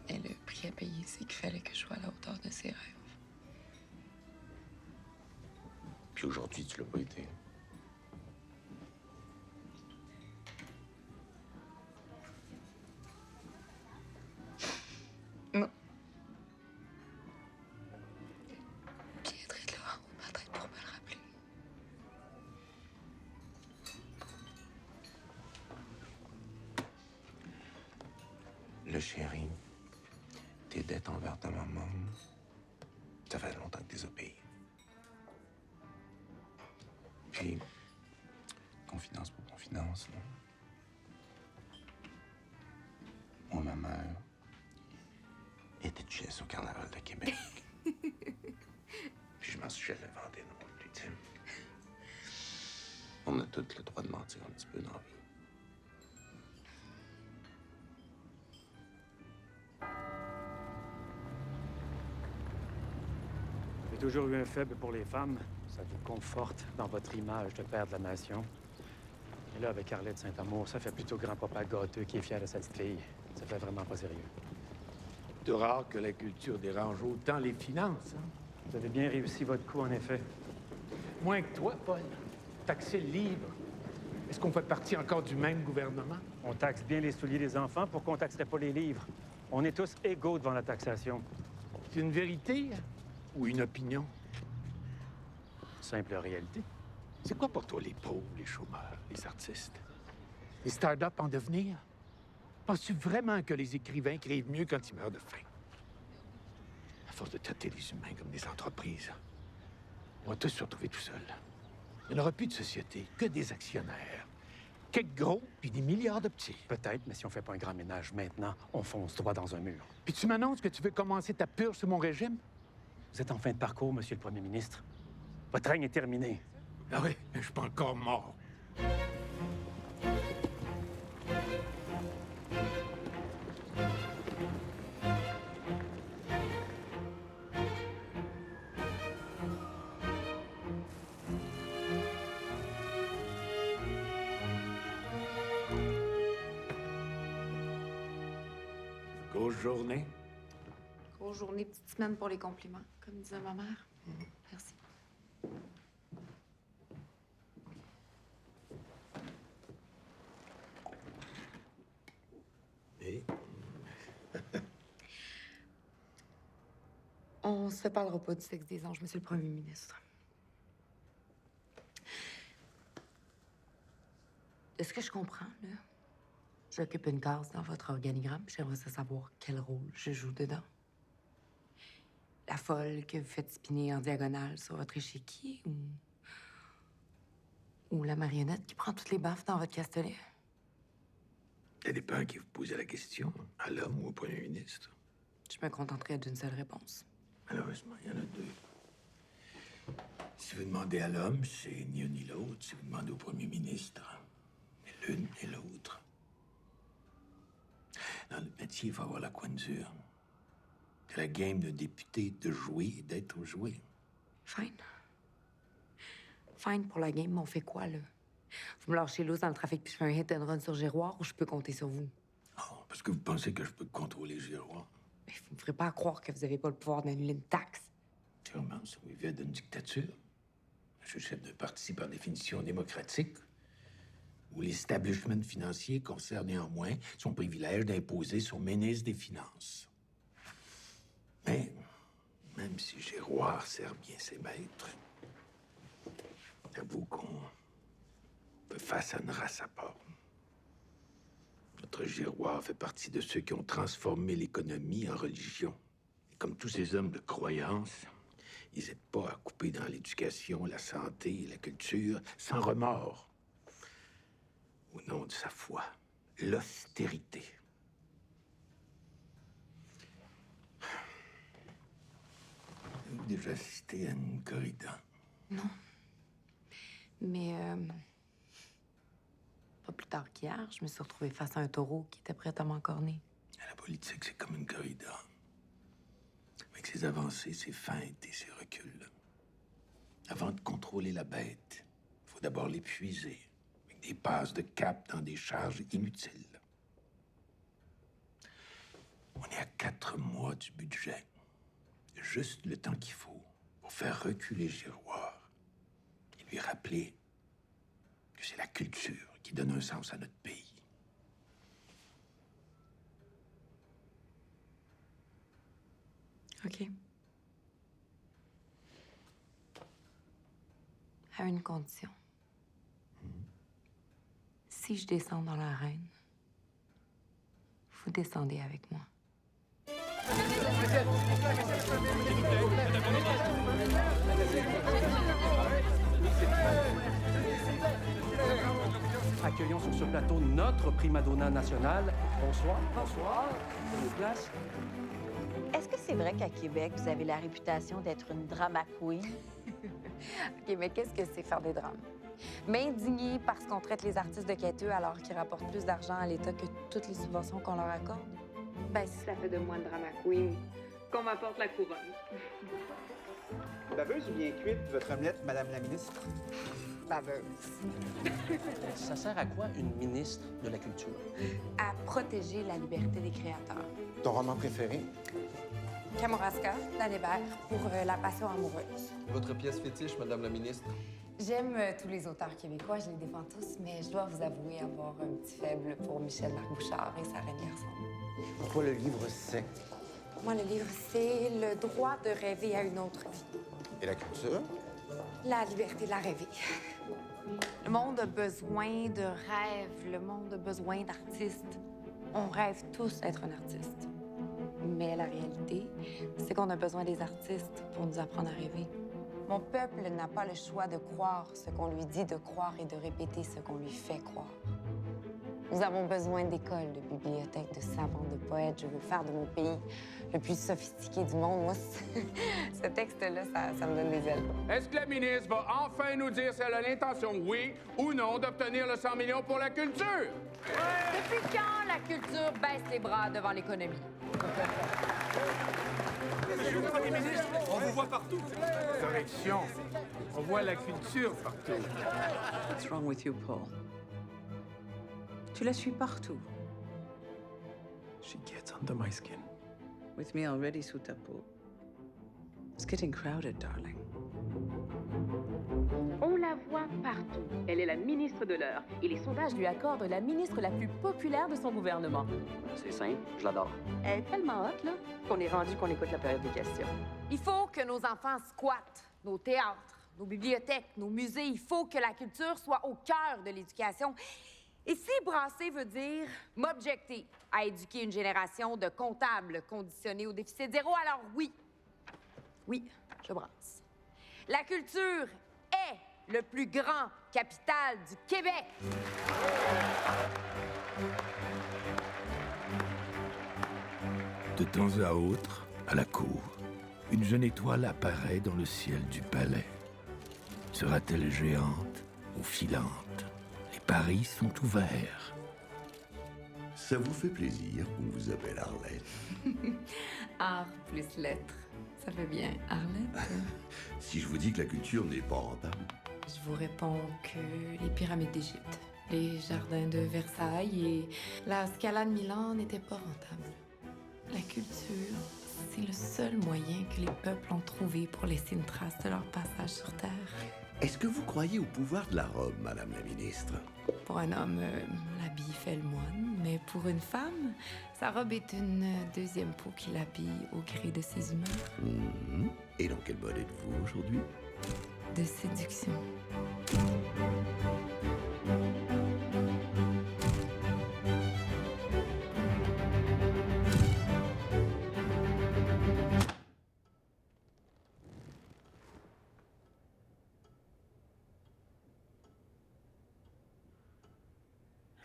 Et le prix à payer, c'est qu'il fallait que je sois à la hauteur de ses rêves. Puis aujourd'hui, tu l'as pas été. Non. Puis être là en haut de ma tête pour me le rappeler. Le chéri, tes dettes envers ta maman, ça fait longtemps que tu les as payées. Puis, confidence pour confidence, là. Moi, ma mère était duchesse au Carnaval de Québec. Puis je m'en suis jamais vanté non plus, tu sais. On a tous le droit de mentir un petit peu dans la vie. J'ai toujours eu un faible pour les femmes. Ça vous conforte dans votre image de père de la nation. Et là, avec Arlette Saint-Amour, ça fait plutôt grand-papa gâteux qui est fier de sa petite fille. Ça fait vraiment pas sérieux. C'est rare que la culture dérange autant les finances, hein? Vous avez bien réussi votre coup, en effet. Moins que toi, Paul. Taxer le livre. Est-ce qu'on fait partie encore du même gouvernement? On taxe bien les souliers des enfants, pourquoi on taxerait pas les livres? On est tous égaux devant la taxation. C'est une vérité ou une opinion? Simple réalité. C'est quoi pour toi les pauvres, les chômeurs, les artistes? Les start-up en devenir? Penses-tu vraiment que les écrivains écrivent mieux quand ils meurent de faim? À force de traiter les humains comme des entreprises, on va tous se retrouver tout seuls. Il n'y aura plus de société, que des actionnaires. Quelques gros, puis des milliards de petits. Peut-être, mais si on fait pas un grand ménage maintenant, on fonce droit dans un mur. Puis tu m'annonces que tu veux commencer ta purge sur mon régime? Vous êtes en fin de parcours, Monsieur le Premier ministre. Votre règne est terminé. Ah oui, mais je suis pas encore mort. Grosse journée. Grosse journée, petite semaine pour les compliments, comme disait ma mère. Merci. Et? On se parlera pas du sexe des anges, Monsieur le Premier ministre. De ce que je comprends, là, j'occupe une case dans votre organigramme. J'aimerais savoir quel rôle je joue dedans. La folle que vous faites spinner en diagonale sur votre échiquier ou la marionnette qui prend toutes les baffes dans votre castelet? Ça dépend à qui vous posez la question, à l'homme ou au Premier ministre. Je me contenterai d'une seule réponse. Malheureusement, il y en a deux. Si vous demandez à l'homme, c'est ni un ni l'autre. Si vous demandez au Premier ministre, c'est l'une et l'autre. Dans le métier, il faut avoir la coin dure. C'est la game d'un député de jouer et d'être joué. Fine. Fine pour la game, mais on fait quoi, là? Vous me lâchez loose dans le trafic puis je fais un hit and run sur Giroir ou je peux compter sur vous? Oh, parce que vous pensez que je peux contrôler Giroir. Mais vous me ferez pas croire que vous avez pas le pouvoir d'annuler une taxe. Sûrement, si vous vivez d'une dictature. Je suis chef d'un parti par définition démocratique, où l'establishment financier conserve néanmoins son privilège d'imposer son ministre des Finances. Mais, même si Giroir sert bien ses maîtres, j'avoue qu'on peut face à une race à part. Notre Giroir fait partie de ceux qui ont transformé l'économie en religion. Et comme tous ces hommes de croyance, ils n'hésitent pas à couper dans l'éducation, la santé, la culture, sans remords. Au nom de sa foi, l'austérité. Avez-vous déjà assisté à une corrida? Non. Mais, pas plus tard qu'hier, je me suis retrouvée face à un taureau qui était prêt à m'encorner. La politique, c'est comme une corrida. Avec ses avancées, ses feintes et ses reculs. Avant de contrôler la bête, il faut d'abord l'épuiser. Avec des passes de cap dans des charges inutiles. On est à 4 mois du budget. Juste le temps qu'il faut pour faire reculer Giroir et lui rappeler que c'est la culture qui donne un sens à notre pays. OK. À une condition. Si je descends dans l'arène, vous descendez avec moi. Accueillons sur ce plateau notre primadonna nationale. Bonsoir. Bonsoir. Prenez place. Est-ce que c'est vrai qu'à Québec, vous avez la réputation d'être une drama queen? OK, mais qu'est-ce que c'est faire des drames? M'indigner parce qu'on traite les artistes de quêteux alors qu'ils rapportent plus d'argent à l'État que toutes les subventions qu'on leur accorde? Ben, Ça fait de moi une drama queen. Qu'on m'apporte la couronne. Baveuse ou bien cuite, votre omelette, Madame la ministre? Baveuse. Ça sert à quoi une ministre de la Culture? À protéger la liberté des créateurs. Ton roman préféré? Kamouraska, d'Anne Hébert, pour La passion amoureuse. Votre pièce fétiche, Madame la ministre? J'aime tous les auteurs québécois, je les défends tous, mais je dois vous avouer avoir un petit faible pour Michel Marc-Bouchard et sa Reine Garçon. Pourquoi le livre c'est? Moi, le livre, c'est le droit de rêver à une autre vie. Et la culture? La liberté de la rêver. Le monde a besoin de rêves, le monde a besoin d'artistes. On rêve tous d'être un artiste. Mais la réalité, c'est qu'on a besoin des artistes pour nous apprendre à rêver. Mon peuple n'a pas le choix de croire ce qu'on lui dit de croire et de répéter ce qu'on lui fait croire. Nous avons besoin d'écoles, de bibliothèques, de savants, de poètes. Je veux faire de mon pays le plus sophistiqué du monde. Moi, ce texte-là, ça me donne des ailes. Est-ce que la ministre va enfin nous dire si elle a l'intention, oui ou non, d'obtenir le 100 millions pour la culture? Depuis quand la culture baisse les bras devant l'économie? Monsieur le Premier ministre, on vous voit partout. Correction. On voit la culture partout. What's wrong with you, Paul? Tu la suis partout. She gets under my skin. With me already sous ta peau. It's getting crowded, darling. On la voit partout. Elle est la ministre de l'heure. Et les sondages lui accordent la ministre la plus populaire de son gouvernement. C'est simple, je l'adore. Elle est tellement hot, là, qu'on est rendu qu'on écoute la période des questions. Il faut que nos enfants squattent nos théâtres, nos bibliothèques, nos musées. Il faut que la culture soit au cœur de l'éducation. Et si brasser veut dire m'objecter à éduquer une génération de comptables conditionnés au déficit zéro, alors oui, je brasse. La culture est le plus grand capital du Québec. De temps à autre, à la cour, une jeune étoile apparaît dans le ciel du palais. Sera-t-elle géante ou filante? Les paris sont ouverts. Ça vous fait plaisir qu'on vous appelle Arlette? Art plus lettres. Ça fait bien, Arlette. Si je vous dis que la culture n'est pas rentable? Je vous réponds que les pyramides d'Égypte, les jardins de Versailles et la Scala de Milan n'étaient pas rentables. La culture, c'est le seul moyen que les peuples ont trouvé pour laisser une trace de leur passage sur Terre. Est-ce que vous croyez au pouvoir de la robe, Madame la ministre? Pour un homme, l'habit fait le moine, mais pour une femme, sa robe est une deuxième peau qui l'habille au gré de ses humeurs. Et dans quel mode êtes-vous aujourd'hui? De séduction.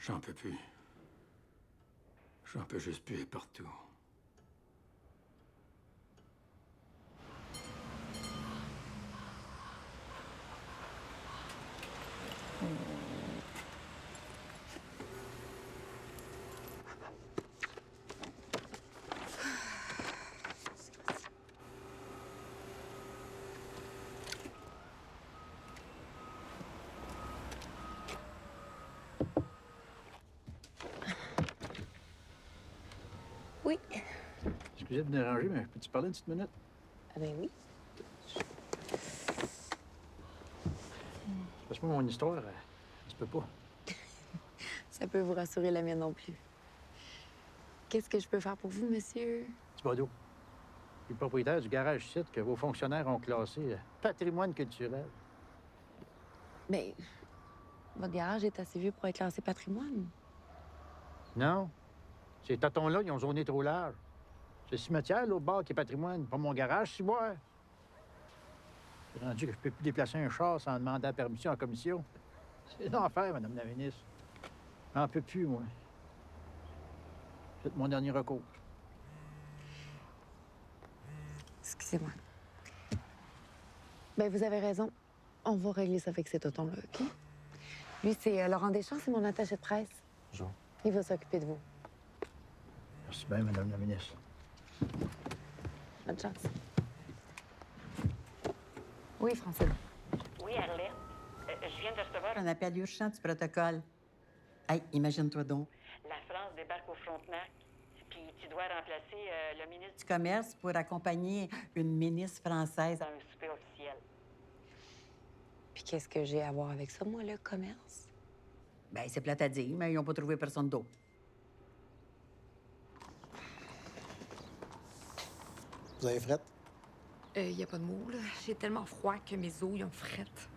J'en peux plus. J'en peux juste plus et partout. Oui. Excusez de me déranger, mais peux-tu parler une petite minute? Ah ben oui. Parce que moi, mon histoire, tu peux pas. Ça peut vous rassurer, la mienne non plus. Qu'est-ce que je peux faire pour vous, monsieur? Thibodeau. Je suis le propriétaire du garage site que vos fonctionnaires ont classé patrimoine culturel. Mais votre garage est assez vieux pour être classé patrimoine. Non. Ces tâtons-là, ils ont zoné trop large. C'est le cimetière, l'autre bord, qui est patrimoine, pas mon garage, si boire. C'est rendu que je peux plus déplacer un char sans demander la permission en commission. C'est l'enfer, Madame la ministre. J'en peux plus, moi. C'est mon dernier recours. Excusez-moi. Ben, vous avez raison. On va régler ça avec ces totons-là, OK? Lui, c'est Laurent Deschamps, c'est mon attaché de presse. Bonjour. Il va s'occuper de vous. Merci bien, Madame la ministre. Bonne chance. Oui, Francine. Oui, Arlette. Je viens de recevoir un appel urgent du protocole. Hey, imagine-toi donc. La France débarque au Frontenac, puis tu dois remplacer le ministre du Commerce pour accompagner une ministre française à un souper officiel. Puis qu'est-ce que j'ai à voir avec ça, moi, le commerce? Ben, c'est plate à dire, mais ils n'ont pas trouvé personne d'autre. Vous avez frette? Y a pas de mots, là. J'ai tellement froid que mes os, ils ont frette.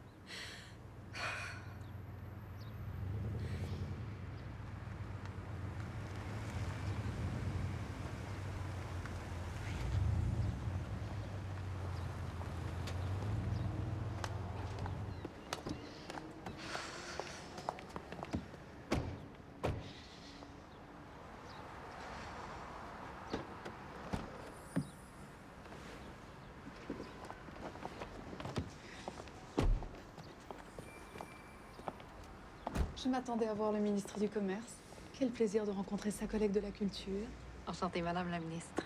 Je m'attendais à voir le ministre du Commerce. Quel plaisir de rencontrer sa collègue de la Culture. Enchantée, Madame la ministre.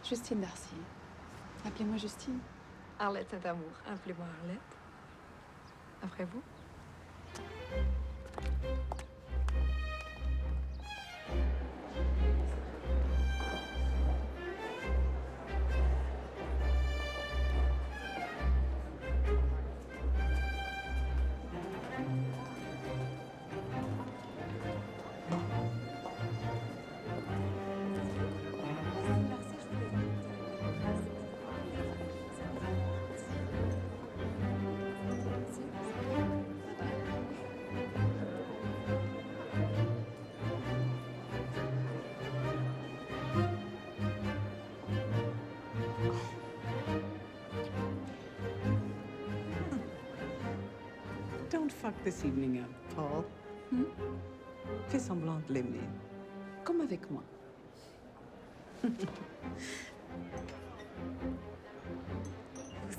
Justine Darcy. Appelez-moi Justine. Arlette Saint-Amour. Appelez-moi Arlette. Après vous? Don't fuck this evening up, Paul. Fais semblant de l'aimer. Comme avec moi. Vous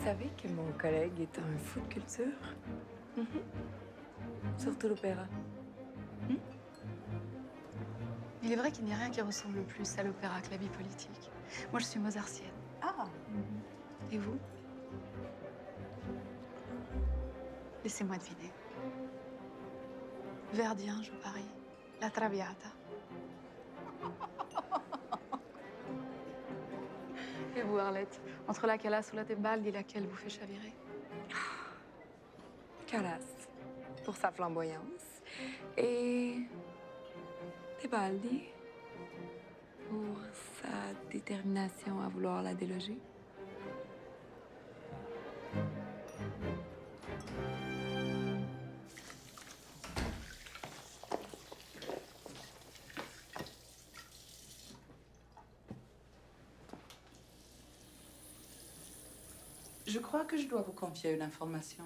savez que mon collègue est un fou de culture? Surtout l'opéra. Il est vrai qu'il n'y a rien qui ressemble plus à l'opéra que la vie politique. Moi, je suis mozartienne. Ah! Et vous? Laissez-moi deviner. Verdien joue Paris. La Traviata. Et vous, Arlette? Entre la Calas ou la Tebaldi, laquelle vous fait chavirer? Calas, pour sa flamboyance. Et Tebaldi, pour sa détermination à vouloir la déloger. Je crois que je dois vous confier une information.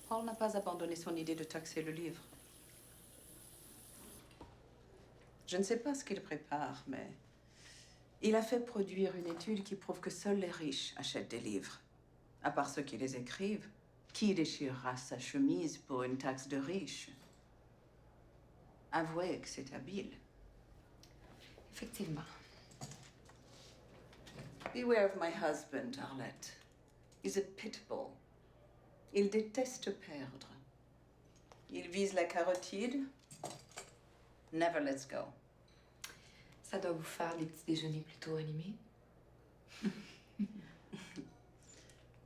Paul n'a pas abandonné son idée de taxer le livre. Je ne sais pas ce qu'il prépare, mais il a fait produire une étude qui prouve que seuls les riches achètent des livres. À part ceux qui les écrivent, qui déchirera sa chemise pour une taxe de riche? Avouez que c'est habile. Effectivement. Beware of my husband, Arlette. He's a pit bull. Il déteste perdre. Il vise la carotide. Never lets go. Ça doit vous faire des petits déjeuners plutôt animés.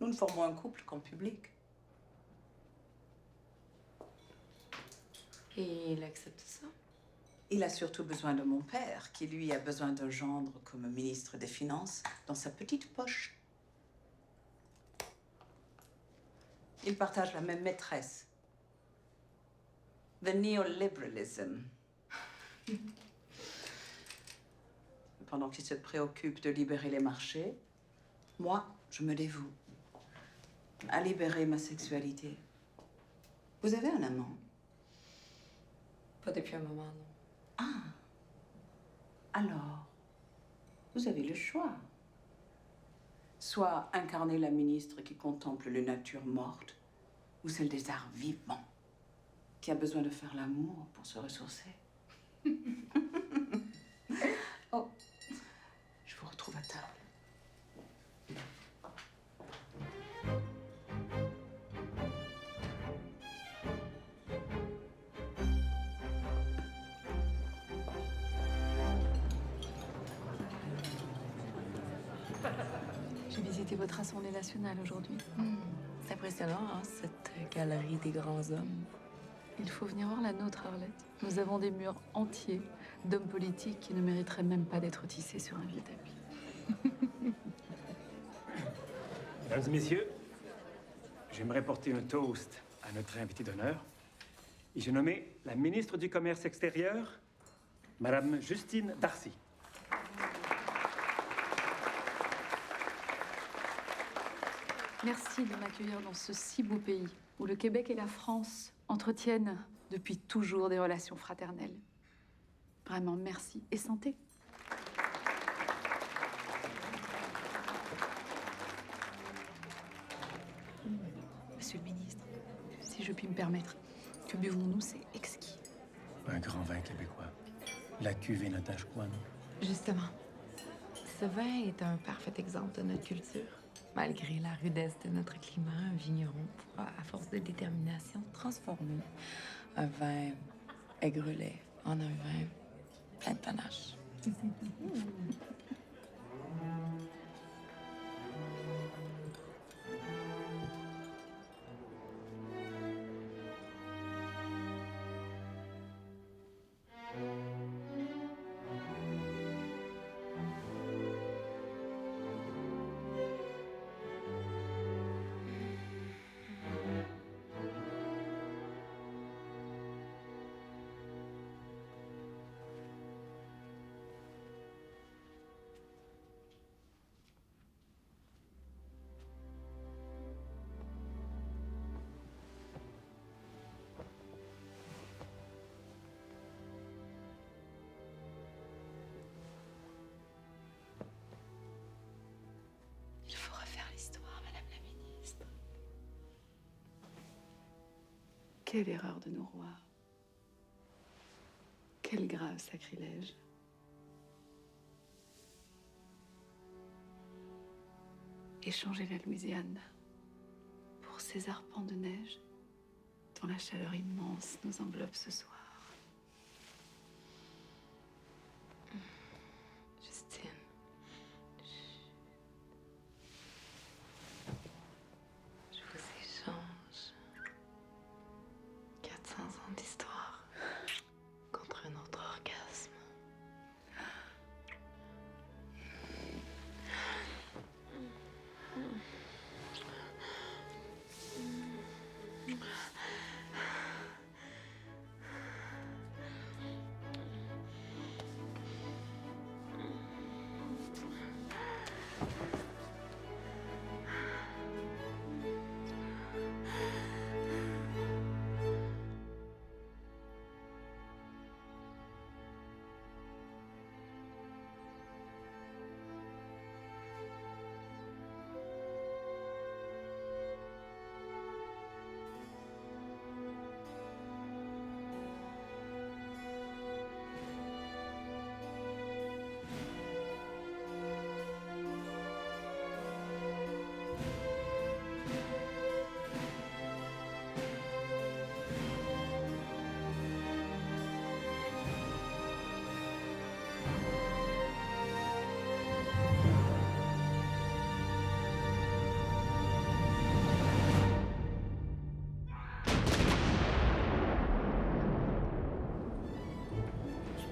Nous ne formons un couple qu'en public. Et il accepte ça? Il a surtout besoin de mon père, qui lui a besoin d'un gendre comme ministre des Finances dans sa petite poche. Ils partagent la même maîtresse. The neoliberalism. Pendant qu'il se préoccupe de libérer les marchés, moi, je me dévoue à libérer ma sexualité. Vous avez un amant? Pas depuis un moment, non. Ah. Alors, vous avez le choix. Soit incarner la ministre qui contemple les natures mortes, ou celle des arts vivants. qui a besoin de faire l'amour pour se ressourcer. Oh, je vous retrouve à table. J'ai visité votre Assemblée nationale aujourd'hui. C'est impressionnant, hein, cette galerie des grands hommes. Il faut venir voir la nôtre, Arlette. Nous avons des murs entiers d'hommes politiques qui ne mériteraient même pas d'être tissés sur un vieux tapis. Mesdames et messieurs, j'aimerais porter un toast à notre invitée d'honneur. Et j'ai nommé la ministre du Commerce extérieur, Madame Justine Darcy. Merci de m'accueillir dans ce si beau pays où le Québec et la France entretiennent depuis toujours des relations fraternelles. Vraiment, merci. Et santé. Monsieur le ministre, si je puis me permettre, que buvons-nous? C'est exquis. Un grand vin québécois. La cuvée Natashquan. Justement, ce vin est un parfait exemple de notre culture. Malgré la rudesse de notre climat, un vigneron pourra, à force de détermination, transformer un vin aigrelet en un vin plein de panache. Il faut refaire l'histoire, Madame la ministre. Quelle erreur de nos rois. Quel grave sacrilège. Échanger la Louisiane pour ces arpents de neige dont la chaleur immense nous enveloppe ce soir. Justine. Je vous échange 400 ans d'histoire contre un autre orgasme.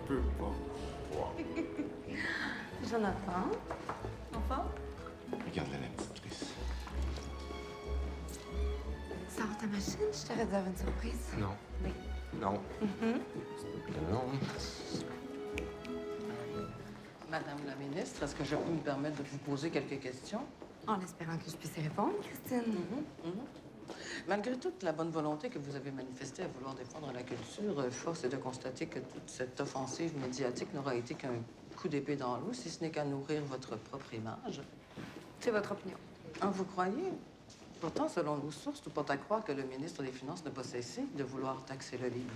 peux pas voir. Jonathan, enfant? Regarde-la, la petite Chris. Sors ta machine, je te réserve une surprise. Non. Oui. Non. Non. Madame la ministre, est-ce que je peux me permettre de vous poser quelques questions? En espérant que je puisse y répondre, Christine. Malgré toute la bonne volonté que vous avez manifestée à vouloir défendre la culture, force est de constater que toute cette offensive médiatique n'aura été qu'un coup d'épée dans l'eau, si ce n'est qu'à nourrir votre propre image. C'est votre opinion. Ah, vous croyez? Pourtant, selon nos sources, tout porte à croire que le ministre des Finances n'a pas cessé de vouloir taxer le livre.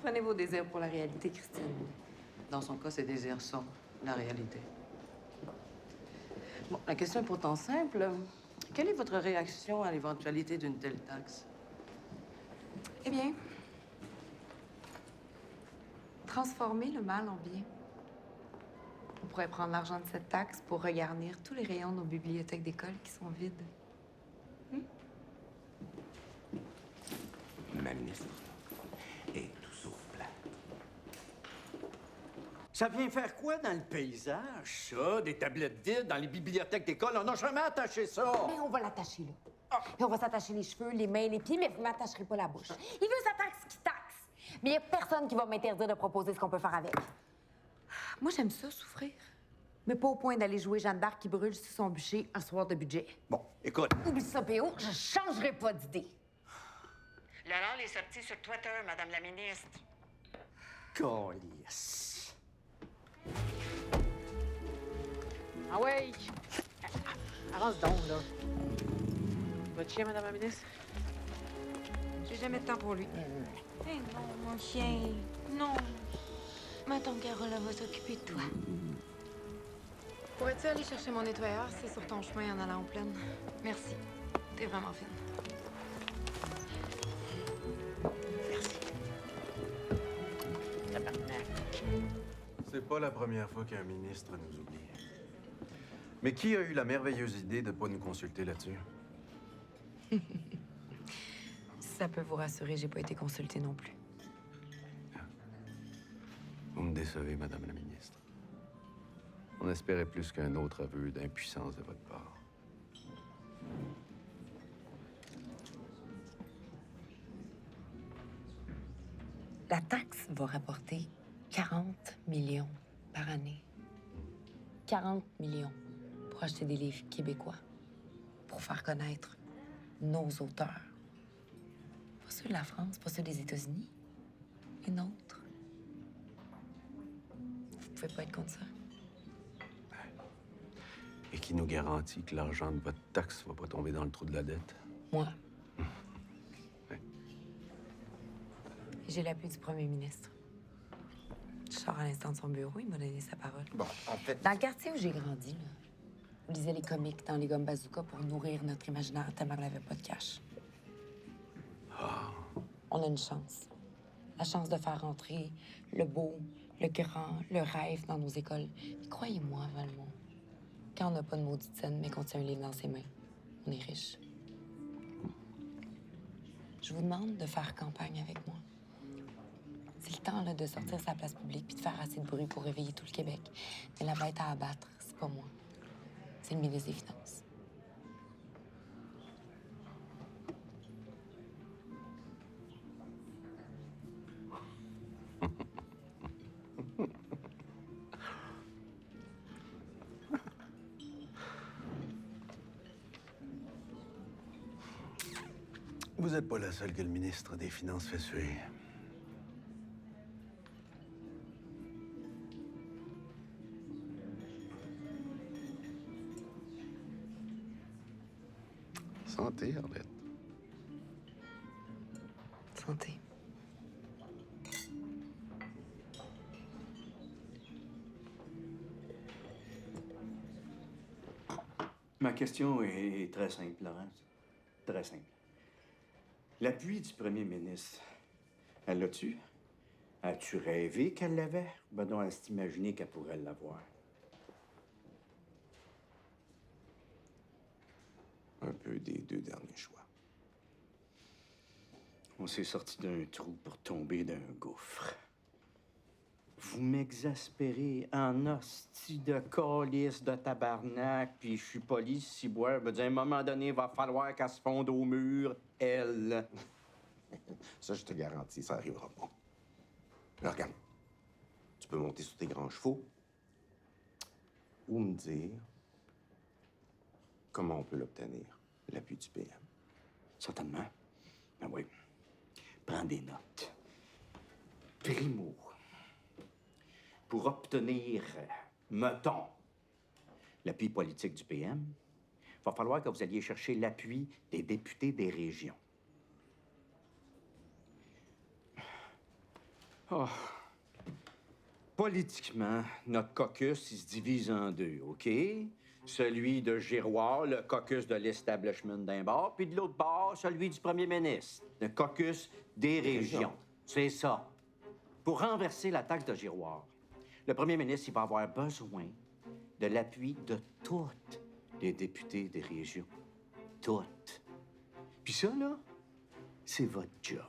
Prenez vos désirs pour la réalité, Christine. Dans son cas, ses désirs sont la réalité. Bon, la question est pourtant simple. Quelle est votre réaction à l'éventualité d'une telle taxe? Eh bien, transformer le mal en bien. On pourrait prendre l'argent de cette taxe pour regarnir tous les rayons de nos bibliothèques d'école qui sont vides. Ma ministre est tout sauf plate. Ça vient faire quoi dans le paysage, ça? Des tablettes vides dans les bibliothèques d'école? On n'a jamais attaché ça! Mais on va l'attacher, là. Et on va s'attacher les cheveux, les mains, les pieds, mais vous m'attacherez pas la bouche. Il veut sa taxe qui taxe. Mais il n'y a personne qui va m'interdire de proposer ce qu'on peut faire avec. Moi, j'aime ça, souffrir. Mais pas au point d'aller jouer Jeanne d'Arc qui brûle sur son bûcher un soir de budget. Bon, écoute. Oublie ça, PO, je changerai pas d'idée. Laurent est sorti sur Twitter, Madame la ministre. Câlisse. Ah ouais! Avance donc, là. Votre chien, Madame la ministre? J'ai jamais de temps pour lui. Eh non, mon chien. Non. Ma tante Carola va s'occuper de toi. Pourrais-tu aller chercher mon nettoyeur? C'est sur ton chemin en allant en plaine. Merci. T'es vraiment fine. C'est pas la première fois qu'un ministre nous oublie. Mais qui a eu la merveilleuse idée de ne pas nous consulter là-dessus? Si ça peut vous rassurer, j'ai pas été consultée non plus. Vous me décevez, Madame la ministre. On espérait plus qu'un autre aveu d'impuissance de votre part. La taxe va rapporter 40 millions par année. 40 millions pour acheter des livres québécois, pour faire connaître nos auteurs. Pas ceux de la France, pas ceux des États-Unis, les nôtres. Vous pouvez pas être contre ça. Et qui nous garantit que l'argent de votre taxe va pas tomber dans le trou de la dette? Moi. J'ai l'appui du premier ministre. Je sors à l'instant de son bureau, il m'a donné sa parole. Bon, en fait... Dans le quartier où j'ai grandi, là, on lisait les comics dans les gommes bazooka pour nourrir notre imaginaire tellement elle n'avait pas de cash. On a une chance. La chance de faire rentrer le beau, le grand, le rêve dans nos écoles. Puis croyez-moi, Valmont, quand on n'a pas de maudite scène, mais qu'on tient un livre dans ses mains, on est riche. Je vous demande de faire campagne avec moi. C'est le temps là, de sortir sa place publique puis de faire assez de bruit pour réveiller tout le Québec. Mais la bête à abattre, c'est pas moi. C'est le ministre des Finances. Vous n'êtes pas la seule que le ministre des Finances fait suer. Santé, Arlette. Santé. Ma question est très simple, Laurence. Très simple. L'appui du premier ministre, elle l'a-tu? As-tu rêvé qu'elle l'avait? Ben non, elle s'est imaginée qu'elle pourrait l'avoir. Un peu des deux derniers choix. On s'est sorti d'un trou pour tomber d'un gouffre. Vous m'exaspérez en hostie de calice de tabarnak, puis je suis poli, ciboire. À un moment donné, il va falloir qu'elle se fonde au mur, elle. Ça, je te garantis, ça arrivera pas. Alors, regarde. Tu peux monter sur tes grands chevaux ou me dire comment on peut l'obtenir, l'appui du PM. Certainement. Ben oui. Prends des notes. Primo. Pour obtenir, mettons, l'appui politique du PM, il va falloir que vous alliez chercher l'appui des députés des régions. Oh. Politiquement, notre caucus, il se divise en deux, OK? Celui de Giroir, le caucus de l'establishment d'un bord, puis de l'autre bord, celui du premier ministre, le caucus des régions. C'est ça. Pour renverser la taxe de Giroir, le premier ministre, il va avoir besoin de l'appui de toutes les députés des régions. Toutes. Puis ça, là, c'est votre job.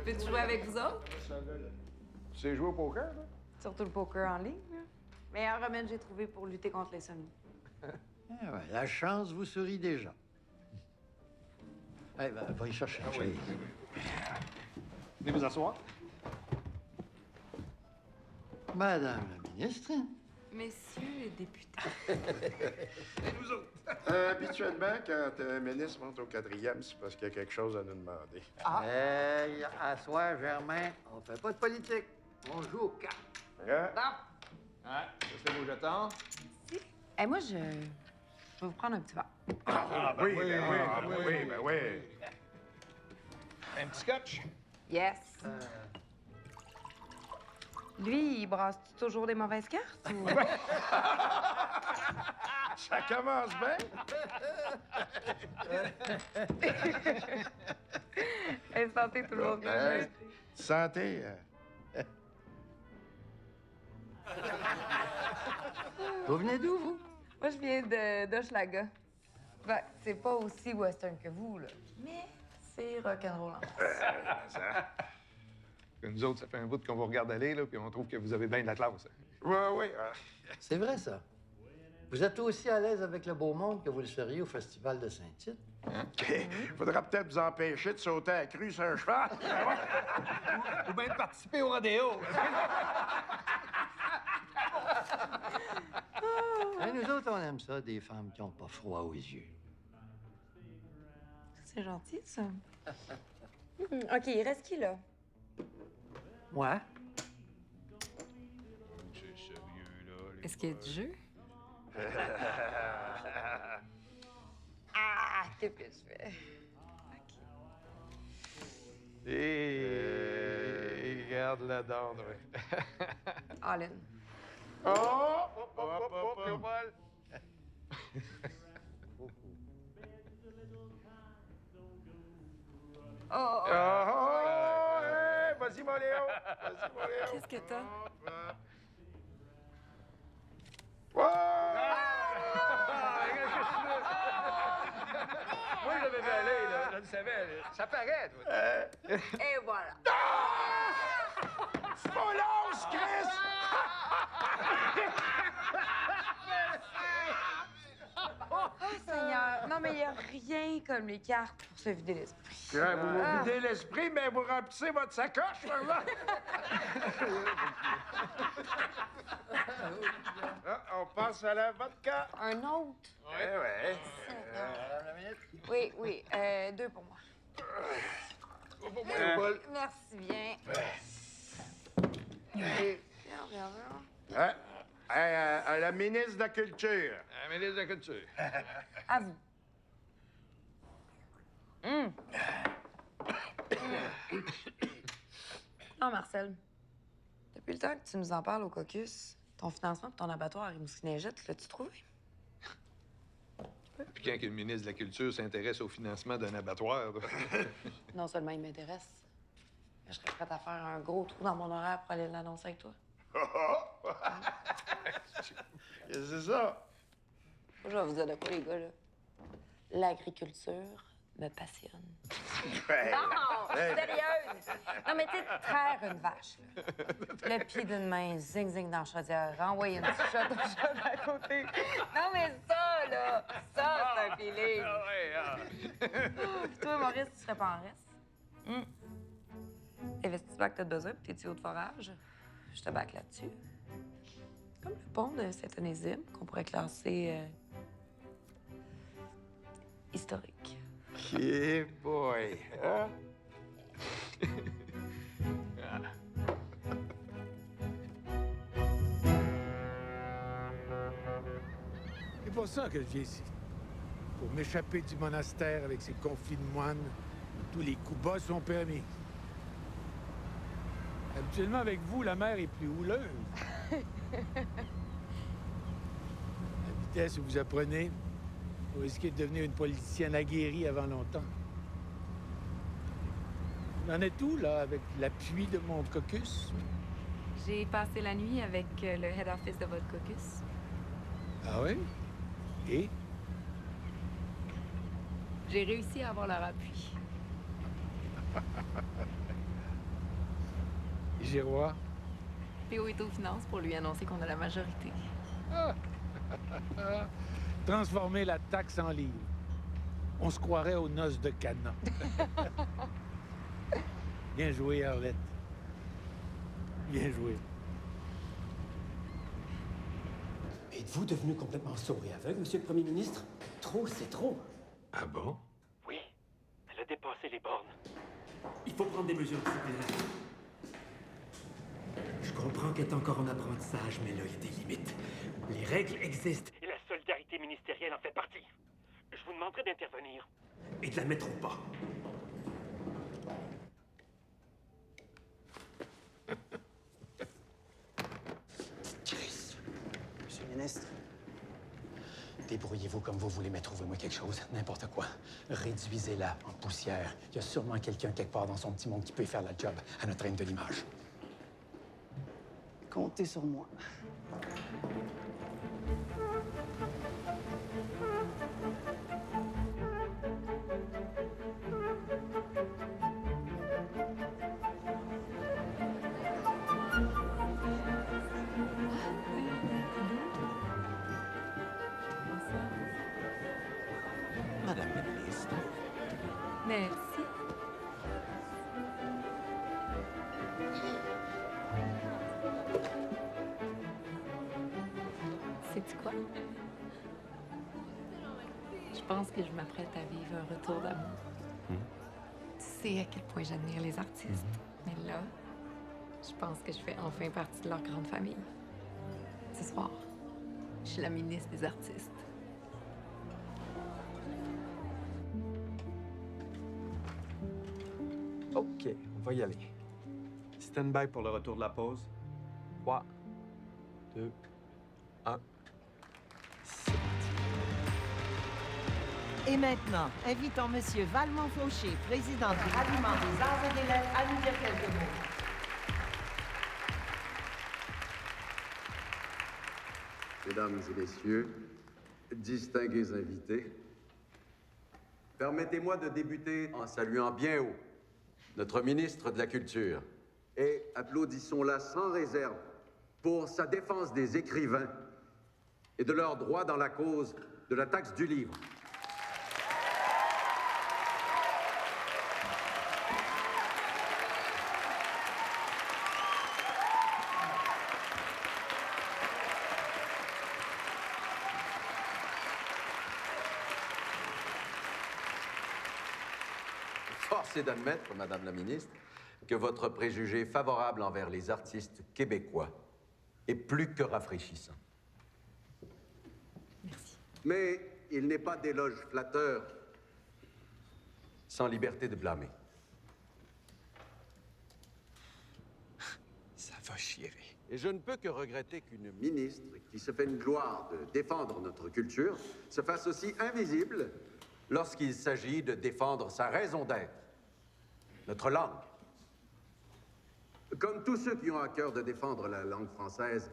Peux-tu jouer avec vous autres? Tu sais jouer au poker, là? Surtout le poker en ligne. Là. Meilleur remède que j'ai trouvé pour lutter contre l'insomnie. Ah ouais, la chance vous sourit déjà. Eh ben, va y chercher. Ah oui. Venez vous asseoir. Madame la ministre. Messieurs les députés. Et nous autres. Habituellement, quand un ministre monte au 4e, c'est parce qu'il y a quelque chose à nous demander. Hey, à soir, Germain, on fait pas de politique. On joue aux cartes. Ouais, ça c'est vos jetons. Hey, moi, je vais vous prendre un petit verre. Ah, ben oui, ben oui. Un petit scotch? Yes. Lui, il brasse toujours des mauvaises cartes? Ou... Ça commence bien. Hey, santé, tout le monde. Santé. Vous venez d'où, vous? Moi, je viens d'Hochelaga. Ben, c'est pas aussi western que vous, là. Mais c'est rock'n'roll. Nous autres, ça fait un bout qu'on vous regarde aller, là, puis on trouve que vous avez bien de la classe. Oui. C'est vrai, ça. Vous êtes aussi à l'aise avec le beau monde que vous le seriez au Festival de Saint-Tite? Faudra peut-être vous empêcher de sauter à la crue sur un cheval. Ou bien de participer au rodéo. Et nous autres, on aime ça, des femmes qui n'ont pas froid aux yeux. C'est gentil, ça. OK, il reste qui, là? Ouais. C'est sérieux, là. Est-ce qu'il y a du jeu? Ah, qu'est-ce que je fais? OK. Et regarde la dinde, oui. All in. Le vol. Hey, vas-y, mon Léo. Qu'est-ce que t'as? Moi, je l'avais vu aller, là. Je le savais. Ça paraît, toi. Et voilà. C'est pas lâche, Chris! Oh, Seigneur. Non, mais il n'y a rien comme les cartes pour se vider l'esprit. Ouais, vous vous videz l'esprit, mais vous remplissez votre sacoche, là. On passe à la vodka. Un autre? Ouais. Oui. 2 pour moi. Merci bien. Bien. À la ministre de la Culture. La ministre de la Culture. À vous. Non, Marcel. Depuis le temps que tu nous en parles au caucus, ton financement pour ton abattoir à Rimouski-Neigette, l'as-tu trouvé? Puis quand le ministre de la Culture s'intéresse au financement d'un abattoir... Non seulement il m'intéresse, mais je serais prête à faire un gros trou dans mon horaire pour aller l'annoncer avec toi. C'est ça. Je vais vous dire de quoi, les gars, là. L'agriculture me passionne. Non, sérieuse. Non, mais tu sais, traire une vache, là. Le pied d'une main, zing-zing dans la chaudière, renvoyer une petite shot au chat à côté. Non, mais ça, là, ça, c'est un feeling. Ah ouais, Puis toi, Maurice, tu serais pas en reste? Les vestibules que t'as besoin pour tes tuyaux de forage, je te back là-dessus. Comme le pont de Saint-Onésime, qu'on pourrait classer historique. Yeah, boy. Hein? C'est pour ça que je viens ici. Pour m'échapper du monastère avec ses conflits de moines où tous les coups bas sont permis. Habituellement, avec vous, la mer est plus houleuse. La vitesse où vous apprenez, vous risquez de devenir une politicienne aguerrie avant longtemps. Vous en êtes où, là, avec l'appui de mon caucus? J'ai passé la nuit avec le head office de votre caucus. Ah oui? Et? J'ai réussi à avoir leur appui. Giroir? PO est aux finances pour lui annoncer qu'on a la majorité. Transformer la taxe en livre. On se croirait aux noces de Cana. Bien joué, Arlette. Bien joué. Êtes-vous devenu complètement sourd et aveugle, Monsieur le Premier ministre? Trop, c'est trop. Ah bon? Oui, elle a dépassé les bornes. Il faut prendre des mesures disciplinaires. Je comprends qu'elle est encore en apprentissage, mais là, il y a des limites. Les règles existent. Et la solidarité ministérielle en fait partie. Je vous demanderai d'intervenir. Et de la mettre au pas. Chris. Monsieur le ministre, débrouillez-vous comme vous voulez, mais trouvez-moi quelque chose, n'importe quoi. Réduisez-la en poussière. Il y a sûrement quelqu'un quelque part dans son petit monde qui peut y faire la job à notre reine de l'image. Comptez sur moi. Madame la ministre. Merci. Sais-tu quoi? Je pense que je m'apprête à vivre un retour d'amour. Tu sais à quel point j'admire les artistes. Mais là, je pense que je fais enfin partie de leur grande famille. Ce soir, je suis la ministre des artistes. OK, on va y aller. Stand-by pour le retour de la pause. 3, 2, 1. Et maintenant, invitons M. Valmont-Fauché, président du ralliement des arts et des lettres, à nous dire quelques mots. Mesdames et messieurs, distingués invités, permettez-moi de débuter en saluant bien haut notre ministre de la Culture et applaudissons-la sans réserve pour sa défense des écrivains et de leurs droits dans la cause de la taxe du livre. Force est d'admettre, Madame la Ministre, que votre préjugé favorable envers les artistes québécois est plus que rafraîchissant. Merci. Mais il n'est pas d'éloge flatteur sans liberté de blâmer. Ça va chier. Et je ne peux que regretter qu'une ministre qui se fait une gloire de défendre notre culture se fasse aussi invisible lorsqu'il s'agit de défendre sa raison d'être, notre langue. Comme tous ceux qui ont à cœur de défendre la langue française,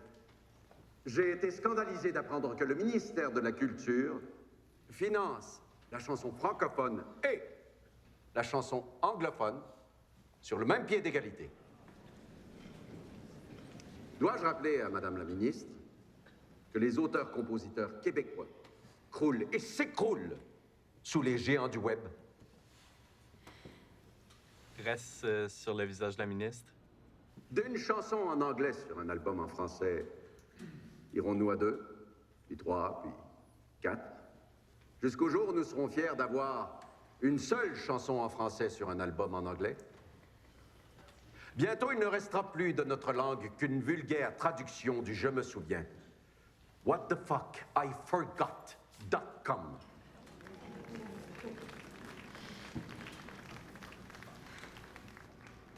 j'ai été scandalisé d'apprendre que le ministère de la Culture finance la chanson francophone et la chanson anglophone sur le même pied d'égalité. Dois-je rappeler à Madame la ministre que les auteurs-compositeurs québécois croulent et s'écroulent sous les géants du web? Reste sur le visage de la ministre. D'une chanson en anglais sur un album en français, irons-nous à 2, puis 3, puis 4, jusqu'au jour où nous serons fiers d'avoir une seule chanson en français sur un album en anglais? Bientôt, il ne restera plus de notre langue qu'une vulgaire traduction du « Je me souviens ». What the fuck I forgot.com.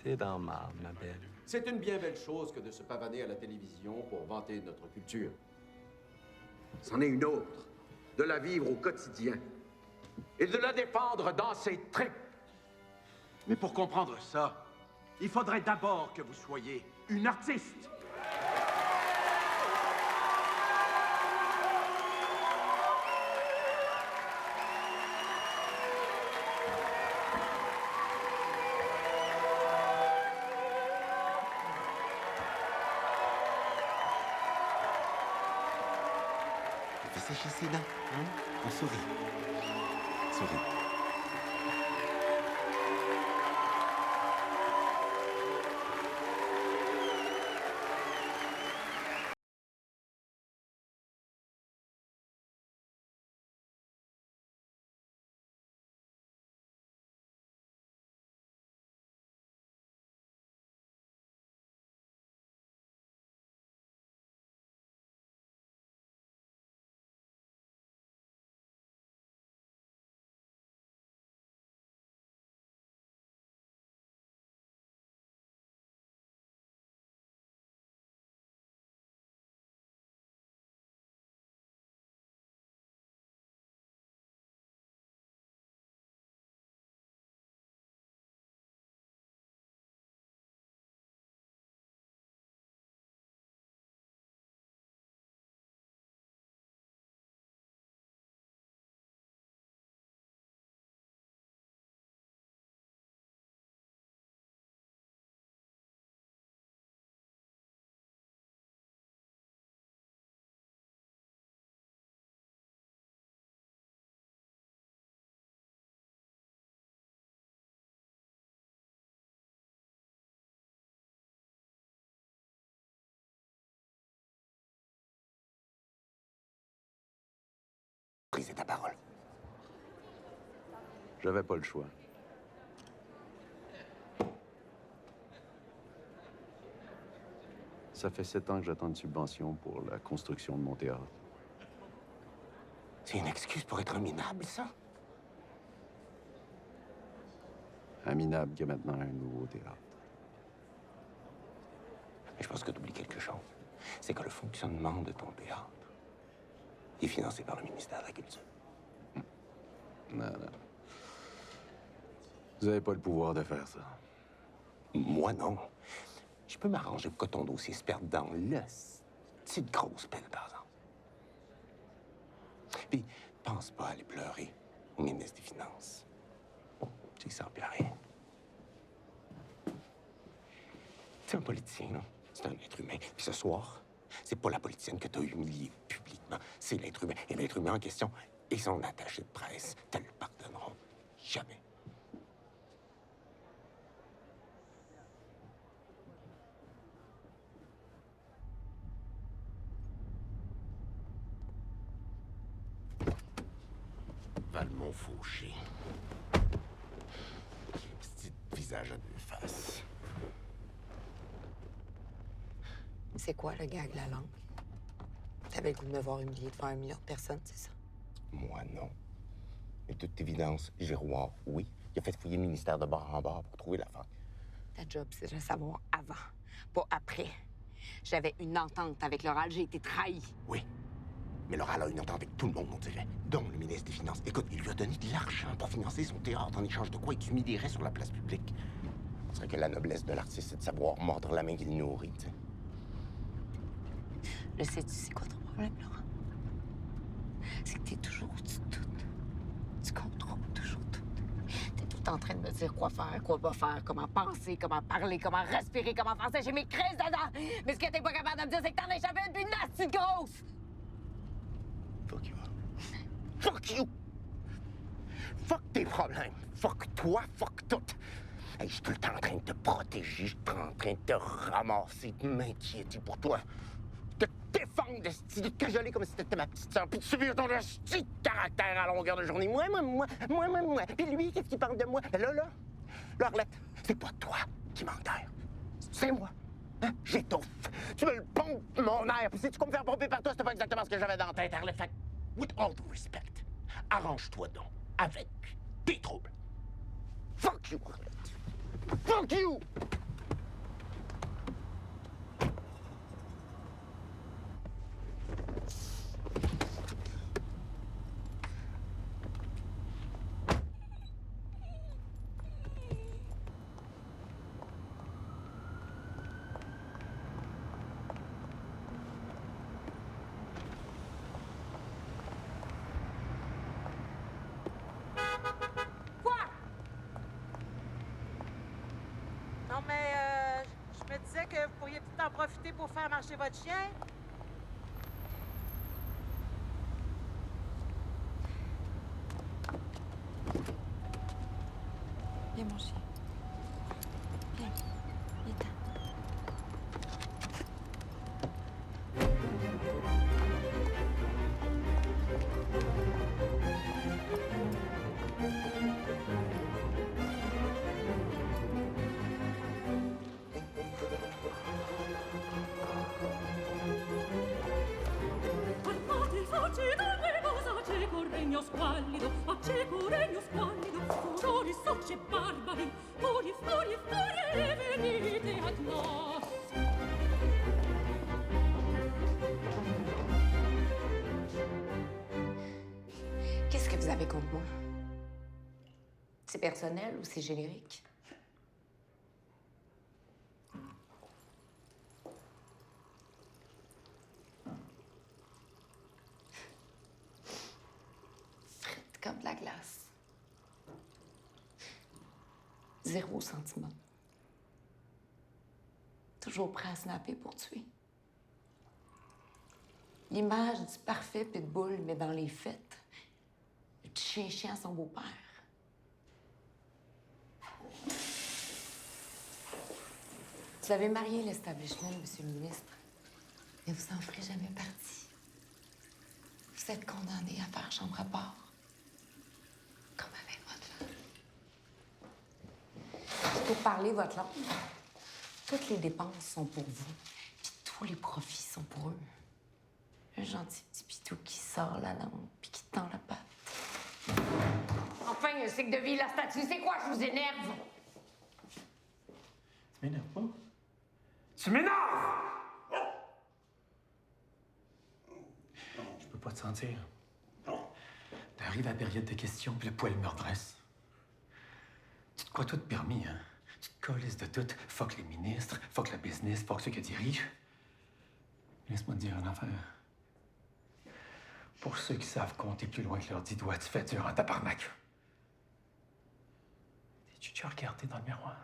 T'es dans marde, ma belle. C'est une bien belle chose que de se pavaner à la télévision pour vanter notre culture. C'en est une autre, de la vivre au quotidien et de la défendre dans ses traits. Mais pour comprendre ça, il faudrait d'abord que vous soyez une artiste. Fais sécher ses dents, hein? On sourit. Souris. Brisez ta parole. J'avais pas le choix. Ça fait 7 ans que j'attends une subvention pour la construction de mon théâtre. C'est une excuse pour être minable, ça? Un minable qui a maintenant un nouveau théâtre. Mais je pense que tu oublies quelque chose. C'est que le fonctionnement de ton théâtre est financé par le ministère de la Culture. Non, non. Vous n'avez pas le pouvoir de faire ça. Moi, non. Je peux m'arranger pour que ton dossier se perde dans le petite grosse pelle, par exemple. Puis, pense pas à aller pleurer au ministre des Finances. Tu sais, ça ne rien. C'est un politicien, non? C'est un être humain. Puis ce soir, c'est pas la politicienne que tu as humiliée publiquement, c'est l'être humain. Et l'être humain en question et son attaché de presse te le pardonneront jamais. Valmont Fauché. Petit visage à 2 faces. C'est quoi le gag, la langue? T'avais le goût de me voir humiliée devant 1 million de personnes, c'est ça? Moi, non. Mais de toute évidence, Giroir, oui, il a fait fouiller le ministère de bord en bord pour trouver l'affaire. Ta job, c'est de le savoir avant, pas après. J'avais une entente avec l'oral, j'ai été trahi. Oui. Mais Laura a une entente avec tout le monde, on dirait, dont le ministre des Finances. Écoute, il lui a donné de l'argent pour financer son théâtre en échange de quoi il t'humilierait sur la place publique. On dirait que la noblesse de l'artiste, c'est de savoir mordre la main qu'il nourrit, tu sais. Le sais-tu, c'est quoi ton problème, Laura? C'est que t'es toujours au-dessus de tout. Tu contrôles toujours tout. T'es tout est en train de me dire quoi faire, quoi pas faire, comment penser, comment parler, comment respirer, comment penser. J'ai mes crises dedans! Mais ce que t'es pas capable de me dire, c'est que t'en as échappé une puis une nasty grosse! Fuck you. Fuck you! Fuck tes problèmes. Fuck toi, fuck tout. Hey, je suis tout le temps en train de te protéger, je suis en train de te ramasser, de m'inquiéter pour toi. De te défendre, de te cajoler comme si t'étais ma petite sœur, puis de subir ton petit caractère à longueur de journée. Moi. Puis lui, qu'est-ce qu'il parle de moi? Là, Arlette, c'est pas toi qui manque d'air. C'est moi. Hein? J'étouffe. Tu me le pompes, mon air. Puis si tu peux me faire pomper par toi, c'était pas exactement ce que j'avais dans la tête, Arlette. Fait que, with all due respect, arrange-toi donc avec tes troubles. Fuck you, Arlette. Fuck you! Non, mais je me disais que vous pourriez peut-être en profiter pour faire marcher votre chien. Viens, mon chien. Viens. Viens-t'en. Regno squallido, acceco regno squallido, furori socci e barbari, furie, venite ad nos. Qu'est-ce que vous avez contre moi? C'est personnel ou c'est générique? Comme de la glace. Zéro sentiment. Toujours prêt à snapper pour tuer. L'image du parfait pitbull, mais dans les faits, le petit chien à son beau-père. Vous avez marié l'establishment, Monsieur le ministre, mais vous n'en ferez jamais partie. Vous êtes condamné à faire chambre à part. Pour parler votre langue, toutes les dépenses sont pour vous, puis tous les profits sont pour eux. Un gentil petit pitou qui sort la langue, puis qui tend la patte. Enfin, un cycle de vie, la statue, c'est quoi? Je vous énerve! Tu m'énerves pas? Tu m'énerves! Je peux pas te sentir. T'arrives à la période de questions, puis le poil me redresse. Tu te crois tout permis, hein? Tu te colisses de tout. Fuck les ministres, fuck le business, fuck ceux qui dirigent. Laisse-moi te dire une affaire. Pour ceux qui savent compter plus loin que leurs 10 doigts, tu fais dur en tabarnak. T'es-tu déjà regardé dans le miroir?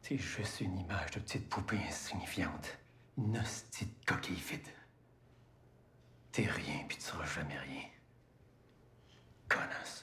T'es juste une image de petite poupée insignifiante. Une hostie de coquille vide. T'es rien, puis tu seras jamais rien. Connasse.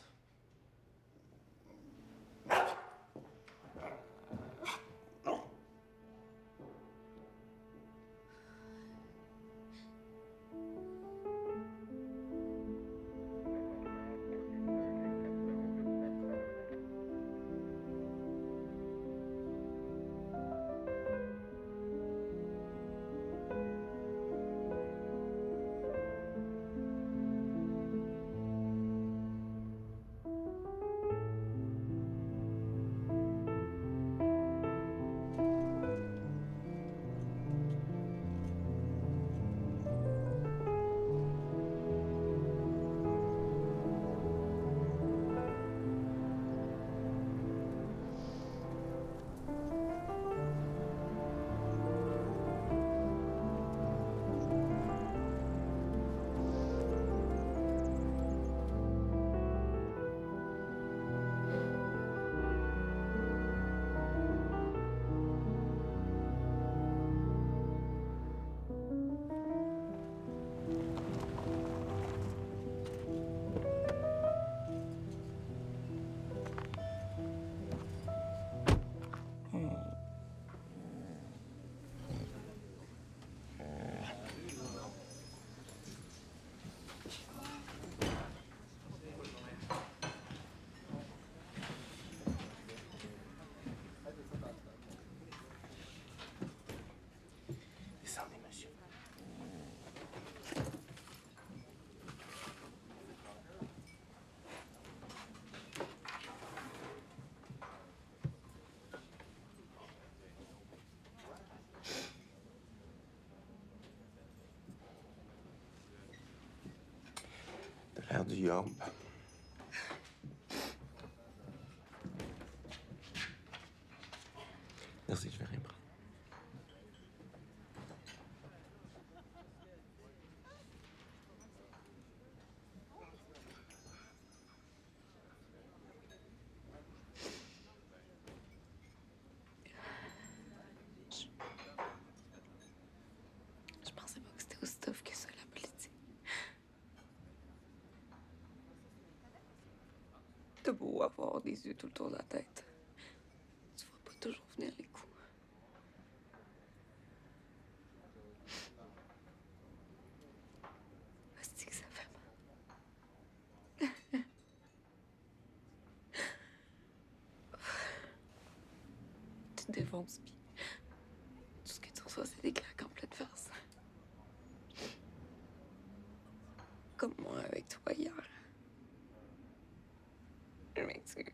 faire du yoga. Merci, je vais rien prendre. Je pensais pas que c'était aussi tough que ça, la politique. T'as beau avoir des yeux tout le tour de la tête. Tu vois pas toujours venir les coups. Hostie que ça fait mal. Tu te défonces, pis tout ce que tu reçois, c'est des claques en pleine face. Comme moi avec toi hier. Je m'excuse.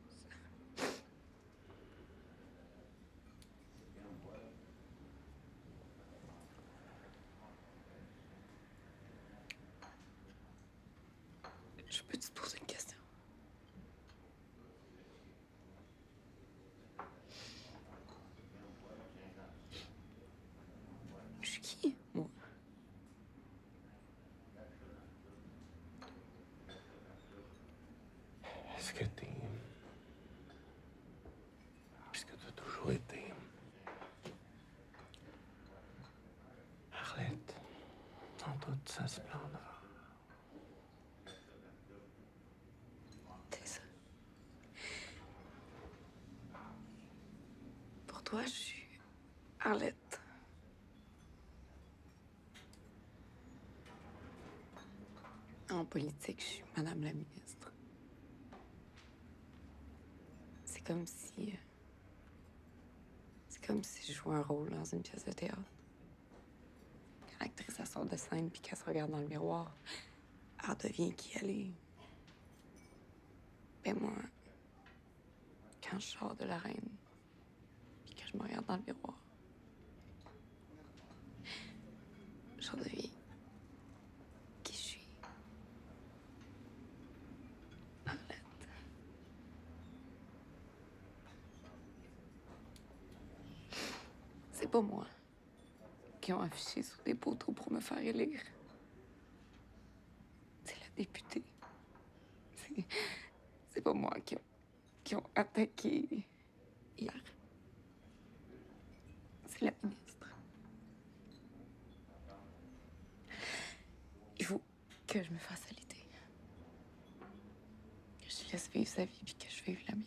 Je peux te poser une question? Je suis qui, moi? Est-ce que t'es... Est-ce que t'as toujours été... Arlette, dans toute sa splendeur. C'est ça. Pour toi, je suis Arlette. En politique, je suis Madame la ministre. C'est comme si je jouais un rôle dans une pièce de théâtre. Quand l'actrice elle sort de scène puis qu'elle se regarde dans le miroir, elle devient qui elle est. Ben moi, quand je sors de l'arène puis que je me regarde dans le miroir, je redeviens qui je suis. Arlette. C'est pas moi qui ont affiché sur des poteaux pour me faire élire. C'est la députée. C'est pas moi qui ont attaqué hier. C'est la ministre. Il faut que je me fasse à l'idée. Que je laisse vivre sa vie puis que je vive la mienne.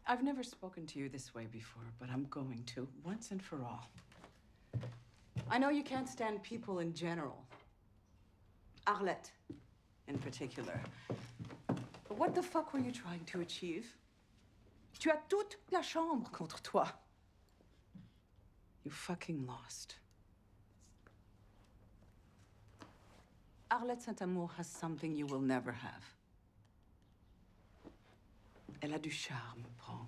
I've never spoken to you this way before, but I'm going to, once and for all. I know you can't stand people in general. Arlette, in particular. But what the fuck were you trying to achieve? Tu as toute la chambre contre toi. You fucking lost. Arlette Saint-Amour has something you will never have. Elle a du charme, Paul.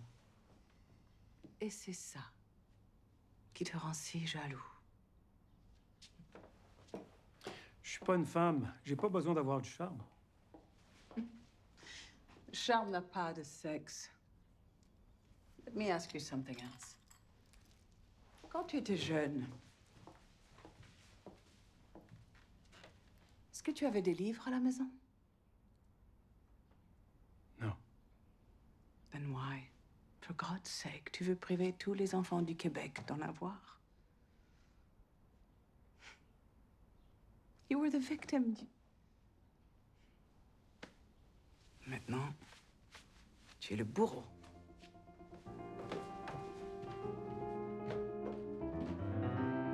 Et c'est ça qui te rend si jaloux. Je suis pas une femme. J'ai pas besoin d'avoir du charme. Le charme n'a pas de sexe. Let me ask you something else. Quand tu étais jeune, est-ce que tu avais des livres à la maison? Non. For God's sake, tu veux priver tous les enfants du Québec d'en avoir? You were the victim. Maintenant, tu es le bourreau.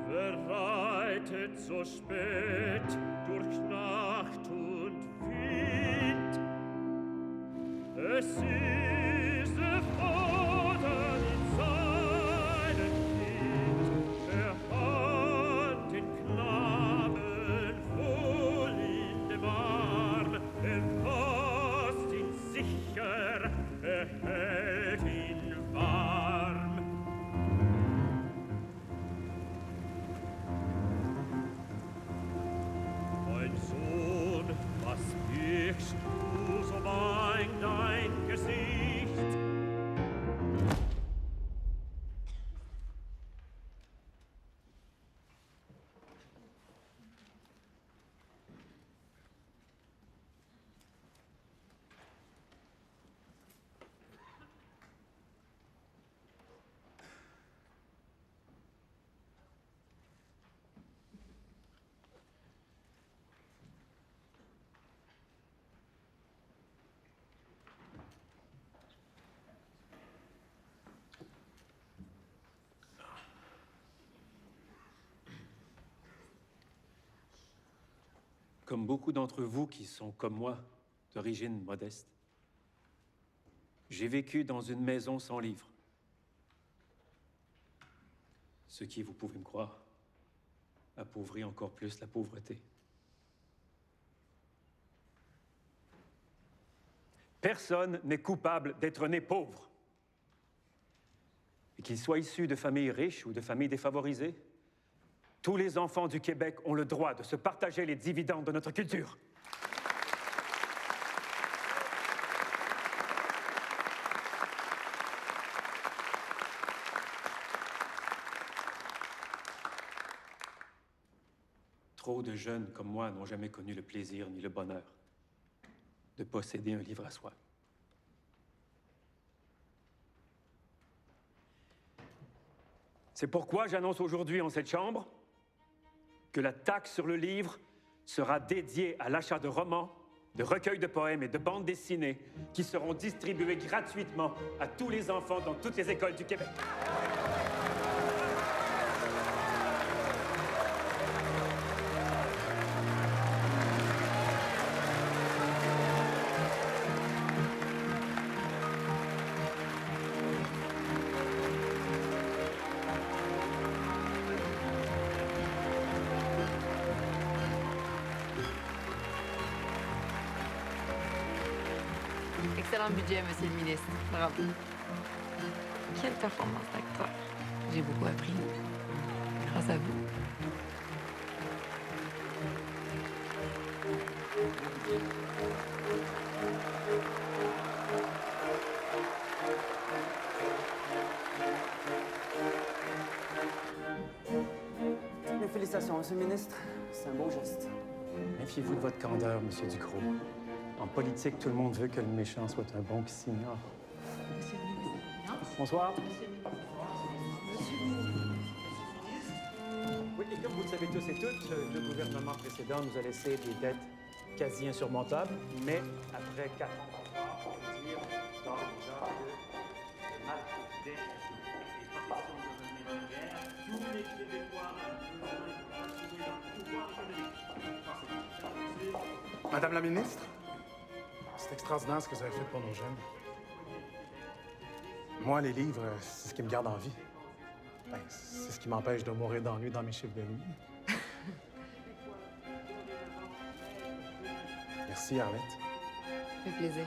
Verreitet so spät durch Nacht und Wind. Es ist der Vater in seinem Kind. Er hat den Knaben wohl in dem Arm. Er fasst ihn sicher, er hält ihn warm. Mein Sohn, was birgst du so bang dein Gesicht? Comme beaucoup d'entre vous qui sont comme moi, d'origine modeste, j'ai vécu dans une maison sans livres. Ce qui, vous pouvez me croire, appauvrit encore plus la pauvreté. Personne n'est coupable d'être né pauvre. Et qu'il soit issu de familles riches ou de familles défavorisées, tous les enfants du Québec ont le droit de se partager les dividendes de notre culture. Trop de jeunes comme moi n'ont jamais connu le plaisir ni le bonheur de posséder un livre à soi. C'est pourquoi j'annonce aujourd'hui en cette Chambre que la taxe sur le livre sera dédiée à l'achat de romans, de recueils de poèmes et de bandes dessinées qui seront distribués gratuitement à tous les enfants dans toutes les écoles du Québec. Excellent budget, monsieur le ministre. Bravo. Quelle performance d'acteur. J'ai beaucoup appris. Grâce à vous. Mes félicitations, monsieur le ministre. C'est un beau geste. Méfiez-vous de votre candeur, monsieur Ducrot. En politique, tout le monde veut que le méchant soit un bon qui s'ignore. Monsieur le ministre. Bonsoir. Oui, et comme vous le savez tous et toutes, le gouvernement précédent nous a laissé des dettes quasi insurmontables, mais après 4 ans d'enfant, on peut dire d'ores et déjà que le mal des dettes est pas question de revenir en guerre. Tous les Québécois ont besoin de retrouver leur pouvoir économique. Madame la ministre, c'est extraordinaire ce que vous avez fait pour nos jeunes. Moi, les livres, c'est ce qui me garde en vie. Ben, c'est ce qui m'empêche de mourir d'ennui dans mes chiffres de nuit. Merci, Arlette. Ça fait plaisir.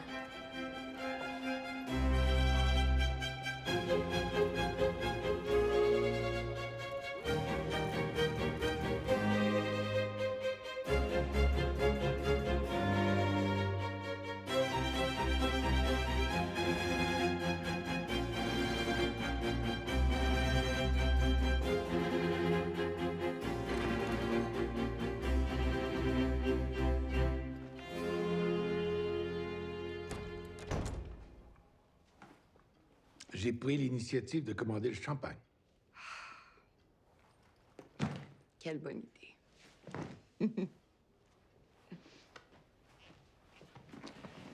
J'ai pris l'initiative de commander le champagne. Quelle bonne idée.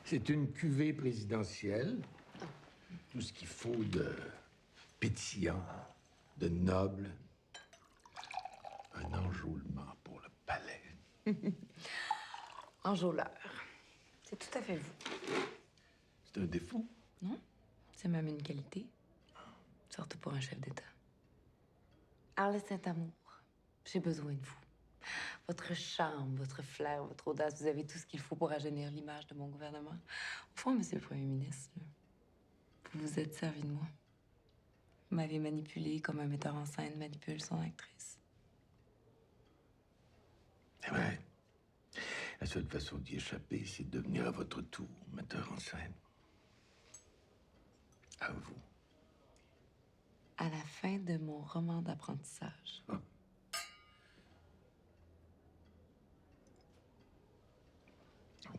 C'est une cuvée présidentielle. Tout ce qu'il faut de pétillant, de noble. Un enjôlement pour le palais. Enjôleur. C'est tout à fait vous. C'est un défaut? Non, c'est même une qualité. Surtout pour un chef d'État. Arles Saint-Amour, j'ai besoin de vous. Votre charme, votre flair, votre audace, vous avez tout ce qu'il faut pour rajeunir l'image de mon gouvernement. Au fond, monsieur le Premier ministre, là, vous vous êtes servi de moi. Vous m'avez manipulé comme un metteur en scène manipule son actrice. C'est vrai. La seule façon d'y échapper, c'est de devenir à votre tour metteur en scène. À vous. À la fin de mon roman d'apprentissage. Ah.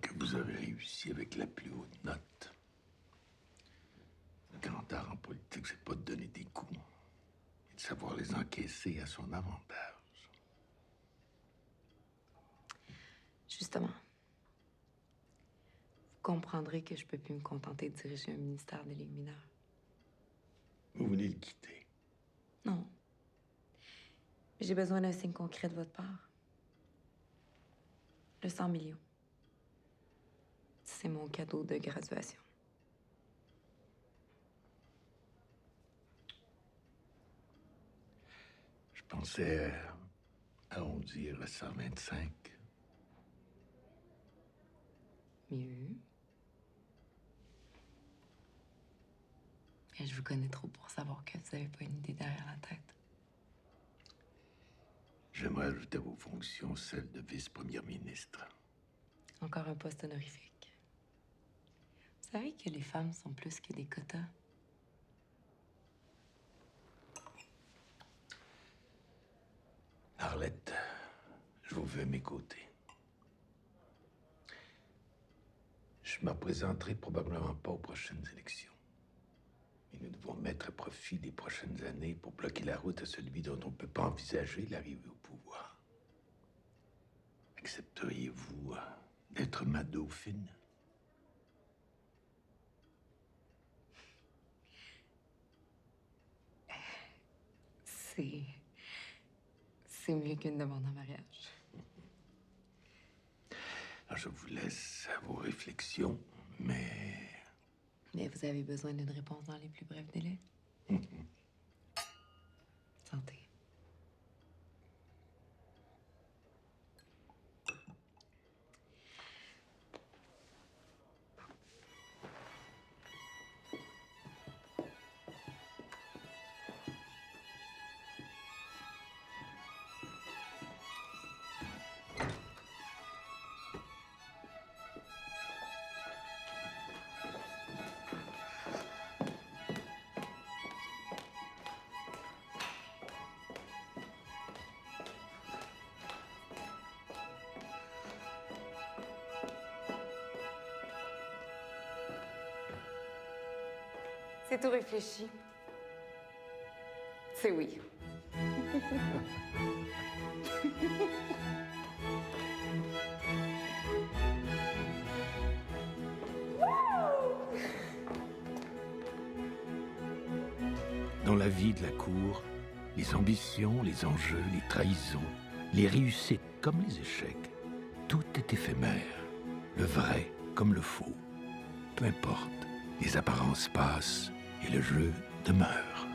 Que vous avez réussi avec la plus haute note. Le grand art en politique, c'est pas de donner des coups, mais de savoir les encaisser à son avantage. Justement, vous comprendrez que je peux plus me contenter de diriger un ministère des Ligues mineures. Vous voulez le quitter? Non. Mais j'ai besoin d'un signe concret de votre part. Le 100 millions. C'est mon cadeau de graduation. Je pensais à arrondir à 125. Mieux. Et je vous connais trop pour savoir que vous n'avez pas une idée derrière la tête. J'aimerais ajouter à vos fonctions celle de vice-première ministre. Encore un poste honorifique. Vous savez que les femmes sont plus que des quotas? Arlette, je vous veux à mes côtés. Je ne me représenterai probablement pas aux prochaines élections. Mais nous devons mettre à profit les prochaines années pour bloquer la route à celui dont on ne peut pas envisager l'arrivée au pouvoir. Accepteriez-vous d'être ma dauphine? C'est mieux qu'une demande en mariage. Alors, je vous laisse à vos réflexions, mais... Mais vous avez besoin d'une réponse dans les plus brefs délais. Santé. C'est tout réfléchi. C'est oui. Dans la vie de la cour, les ambitions, les enjeux, les trahisons, les réussites comme les échecs, tout est éphémère, le vrai comme le faux. Peu importe, les apparences passent et le jeu demeure.